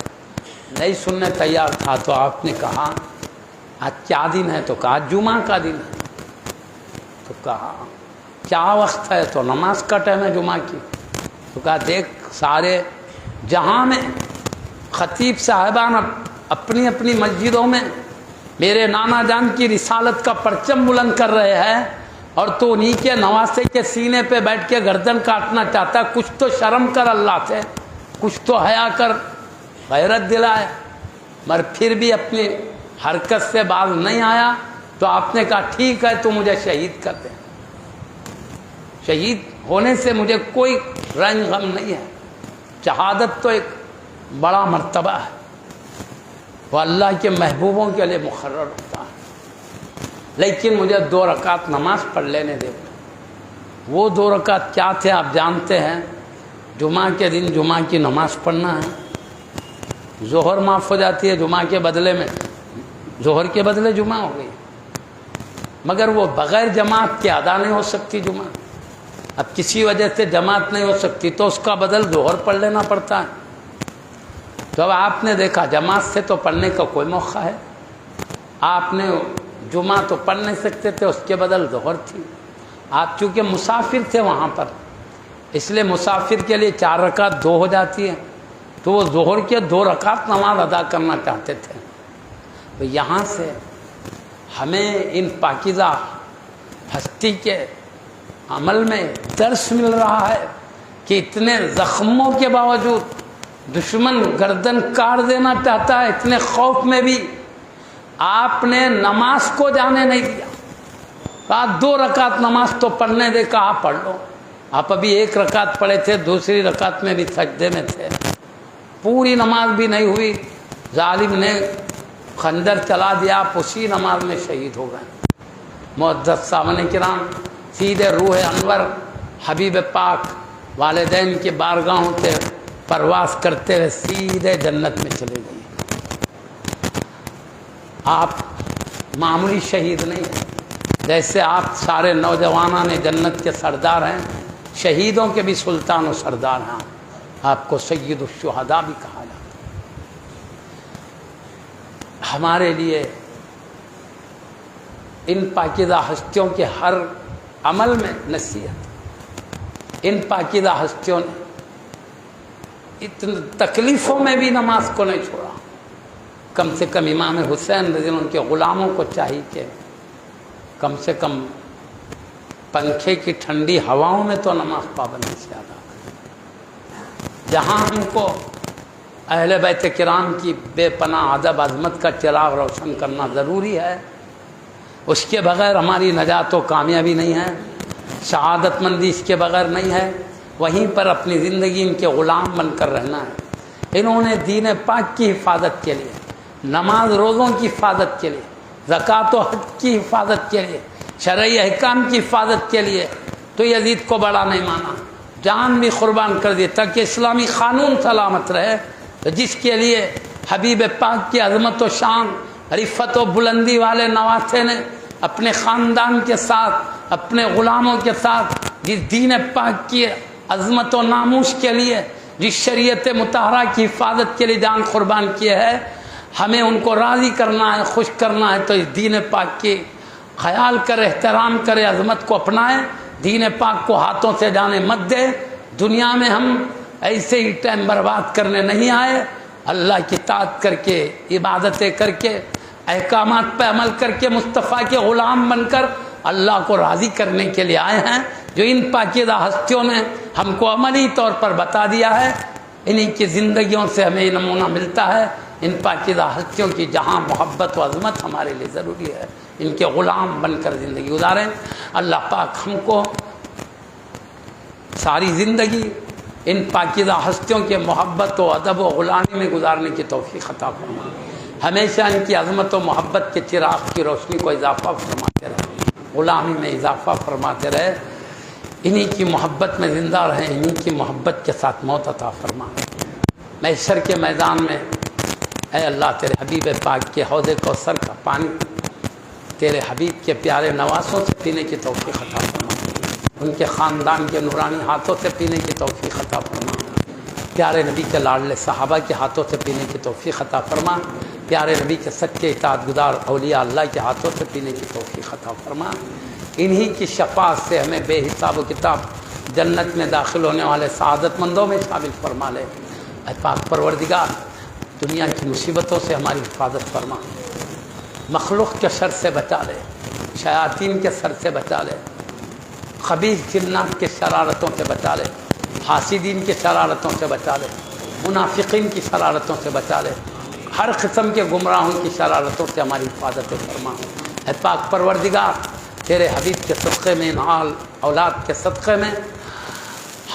نہیں سننے تیار تھا تو آپ نے کہا آج کیا دن ہے؟ تو کہا جمعہ کا دن ہے. تو کہا کیا وقت ہے؟ تو نماز کا ٹائم ہے جمعہ کی. تو کہا دیکھ سارے جہاں میں خطیب صاحبان اپنی اپنی مسجدوں میں میرے نانا جان کی رسالت کا پرچم بلند کر رہے ہیں, اور تو انہی کے نواسے کے سینے پہ بیٹھ کے گردن کاٹنا چاہتا. کچھ تو شرم کر اللہ سے, کچھ تو حیا کر, غیرت دلائے. مگر پھر بھی اپنی حرکت سے باز نہیں آیا. تو آپ نے کہا ٹھیک ہے تو مجھے شہید کر دے. شہید ہونے سے مجھے کوئی رنج غم نہیں ہے. شہادت تو ایک بڑا مرتبہ ہے, وہ اللہ کے محبوبوں کے لیے مقرر ہوتا ہے. لیکن مجھے 2 رکعت نماز پڑھ لینے دے. وہ 2 رکعت کیا تھے آپ جانتے ہیں؟ جمعہ کے دن جمعہ کی نماز پڑھنا ہے. ظہر معاف ہو جاتی ہے جمعہ کے بدلے میں, ظہر کے بدلے جمعہ ہو گئی, مگر وہ بغیر جماعت کے ادا نہیں ہو سکتی جمعہ. اب کسی وجہ سے جماعت نہیں ہو سکتی تو اس کا بدل ظہر پڑھ لینا پڑتا ہے. تو اب آپ نے دیکھا جماعت سے تو پڑھنے کا کوئی موقع ہے, آپ نے جمعہ تو پڑھ نہیں سکتے تھے, اس کے بدل ظہر تھی. آپ چونکہ مسافر تھے وہاں پر, اس لیے مسافر کے لیے 4 رکعت 2 ہو جاتی ہے, تو وہ ظہر کے 2 رکعت نماز ادا کرنا چاہتے تھے. تو یہاں سے ہمیں ان پاکیزہ ہستی کے عمل میں درس مل رہا ہے کہ اتنے زخموں کے باوجود دشمن گردن کاٹ دینا چاہتا ہے, اتنے خوف میں بھی آپ نے نماز کو جانے نہیں دیا. کہا 2 رکعت نماز تو پڑھنے دے, کہا پڑھ لو. آپ ابھی 1 رکعت پڑھے تھے, دوسری رکعت میں بھی سجدے میں تھے, پوری نماز بھی نہیں ہوئی. ظالم نے خنجر چلا دیا, آپ اسی نماز میں شہید ہو گئے. معزز سامعین کرام, سیدھے روح انور حبیب پاک والدین کی بارگاہوں سے پرواز کرتے ہوئے سیدھے جنت میں چلے گئے. آپ معمولی شہید نہیں ہیں, جیسے آپ سارے نوجوانان جنت کے سردار ہیں, شہیدوں کے بھی سلطان و سردار ہیں. آپ کو سید الشہداء بھی کہا جاتا ہے. ہمارے لیے ان پاکیزہ ہستیوں کے ہر عمل میں نصیحت. ان پاکیزہ ہستیوں نے اتنی تکلیفوں میں بھی نماز کو نہیں چھوڑا. کم سے کم امام حسین رضی اللہ عنہ کے غلاموں کو چاہیے کہ کم سے کم پنکھے کی ٹھنڈی ہواؤں میں تو نماز پابندی سے ادا کریں. جہاں ہم کو اہل بیت کرام کی بے پناہ ادب عظمت کا چراغ روشن کرنا ضروری ہے, اس کے بغیر ہماری نجات و کامیابی نہیں ہے, شہادت مندی اس کے بغیر نہیں ہے. وہیں پر اپنی زندگی ان کے غلام بن کر رہنا ہے. انہوں نے دین پاک کی حفاظت کے لیے, نماز روزوں کی حفاظت کے لیے, زکوٰۃ و حج کی حفاظت کے لیے, شرعی احکام کی حفاظت کے لیے تو یزید کو بڑا نہیں مانا, جان بھی قربان کر دی تاکہ اسلامی قانون سلامت رہے. تو جس کے لیے حبیب پاک کی عظمت و شان, رفت و بلندی والے نواسے نے اپنے خاندان کے ساتھ, اپنے غلاموں کے ساتھ جس دین پاک کی عظمت و ناموس کے لیے, جس شریعت مطہرہ کی حفاظت کے لیے جان قربان کیے ہے, ہمیں ان کو راضی کرنا ہے, خوش کرنا ہے. تو اس دین پاک کی خیال کرے, احترام کرے, عظمت کو اپنائے, دین پاک کو ہاتھوں سے جانے مت دے. دنیا میں ہم ایسے ہی ٹائم برباد کرنے نہیں آئے, اللہ کی اطاعت کر کے, عبادتیں کر کے, احکامات پہ عمل کر کے, مصطفیٰ کے غلام بن کر اللہ کو راضی کرنے کے لیے آئے ہیں. جو ان پاکیزہ ہستیوں نے ہم کو عملی طور پر بتا دیا ہے, انہی کی زندگیوں سے ہمیں یہ نمونہ ملتا ہے. ان پاکیزہ ہستیوں کی جہاں محبت و عظمت ہمارے لیے ضروری ہے, ان کے غلام بن کر زندگی گزاریں. اللہ پاک ہم کو ساری زندگی ان پاکیزہ ہستیوں کے محبت و ادب و غلامی میں گزارنے کی توفیق عطا فرمائے. ہمیشہ ان کی عظمت و محبت کے چراغ کی روشنی کو اضافہ فرماتے رہے, غلامی میں اضافہ فرماتے رہے. انہی کی محبت میں زندہ رہیں, انہی کی محبت کے ساتھ موت عطا فرما. محشر کے میدان میں اے اللہ تیرے حبیب پاک کے حوض کوثر کا پانی تیرے حبیب کے پیارے نواسوں سے پینے کی توفیق عطا فرما, ان کے خاندان کے نورانی ہاتھوں سے پینے کی توفیق عطا فرما. پیارے نبی کے لاڈلے صحابہ کے ہاتھوں سے پینے کی توفیق عطا فرما، پیارے نبی کے سچے اطاعت گزار اولیاء اللہ کے ہاتھوں سے پینے کی توفیق عطا فرما، انہی کی شفاعت سے ہمیں بے حساب و کتاب جنت میں داخل ہونے والے سعادت مندوں میں شامل فرما لے۔ اے پاک پروردگار، دنیا کی مصیبتوں سے ہماری حفاظت فرما، مخلوق کے شر سے بچا لے، شیاطین کے سر سے بچا لے، خبیث جنات کے شرارتوں سے بچا لے، حاسدین کی شرارتوں سے بچا لے، منافقین کی شرارتوں سے بچا لے، ہر قسم کے گمراہوں کی شرارتوں سے ہماری حفاظت فرما۔ اے پاک پروردگار، تیرے حبیب کے صدقے میں، نال اولاد کے صدقے میں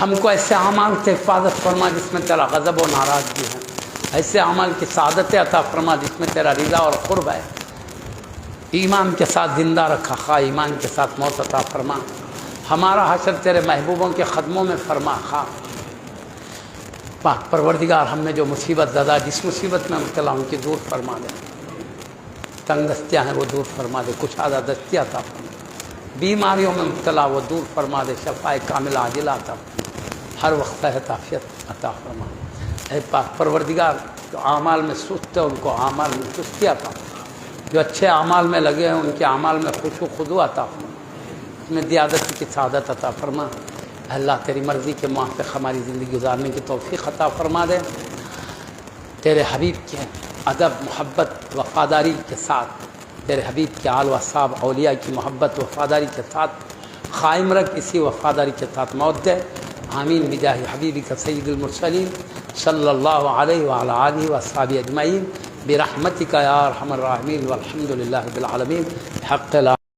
ہم کو ایسے اعمال سے حفاظت فرما جس میں تیرا غضب و ناراضگی ہے، ایسے اعمال کی سعادت عطا فرما جس میں تیرا رضا اور قرب ہے، ایمان کے ساتھ زندہ رکھا، خواہ ایمان کے ساتھ موت عطا فرما، ہمارا حشر تیرے محبوبوں کے قدموں میں فرما، خواہ پاک پروردگار ہم میں جو مصیبت زدہ جس مصیبت میں مبتلا ان کی دور فرما دے، تنگ دستیاں ہیں وہ دور فرما دے، کشادہ دستیاں عطا فرما، بیماریوں میں مبتلا وہ دور فرما دے، شفائے کاملہ عاجلہ عطا فرما، ہر وقت صحت عافیت عطا فرما۔ اے پاک پروردگار، جو اعمال میں سست ہے ان کو اعمال میں چستی عطا فرما، جو اچھے اعمال میں لگے ہیں ان کے اعمال میں خشوع و خضوع عطا فرما، اس میں دیادت کی سعادت عطا فرما۔ اللہ تیری مرضی کے موافق ہماری زندگی گزارنے کی توفیق عطا فرما دے، تیرے حبیب کے ادب، محبت، وفاداری کے ساتھ، تیرے حبیب کے آل و اصحاب اولیاء کی محبت وفاداری کے ساتھ قائم رکھ، اسی وفاداری کے ساتھ موت دے۔ آمین بجاہ حبیبک سید المرسلین صلی اللہ علیہ وعلی آلہ واصحابہ اجمعین برحمتک یا ارحم الراحمین والحمد للہ رب العالمین۔ حق لا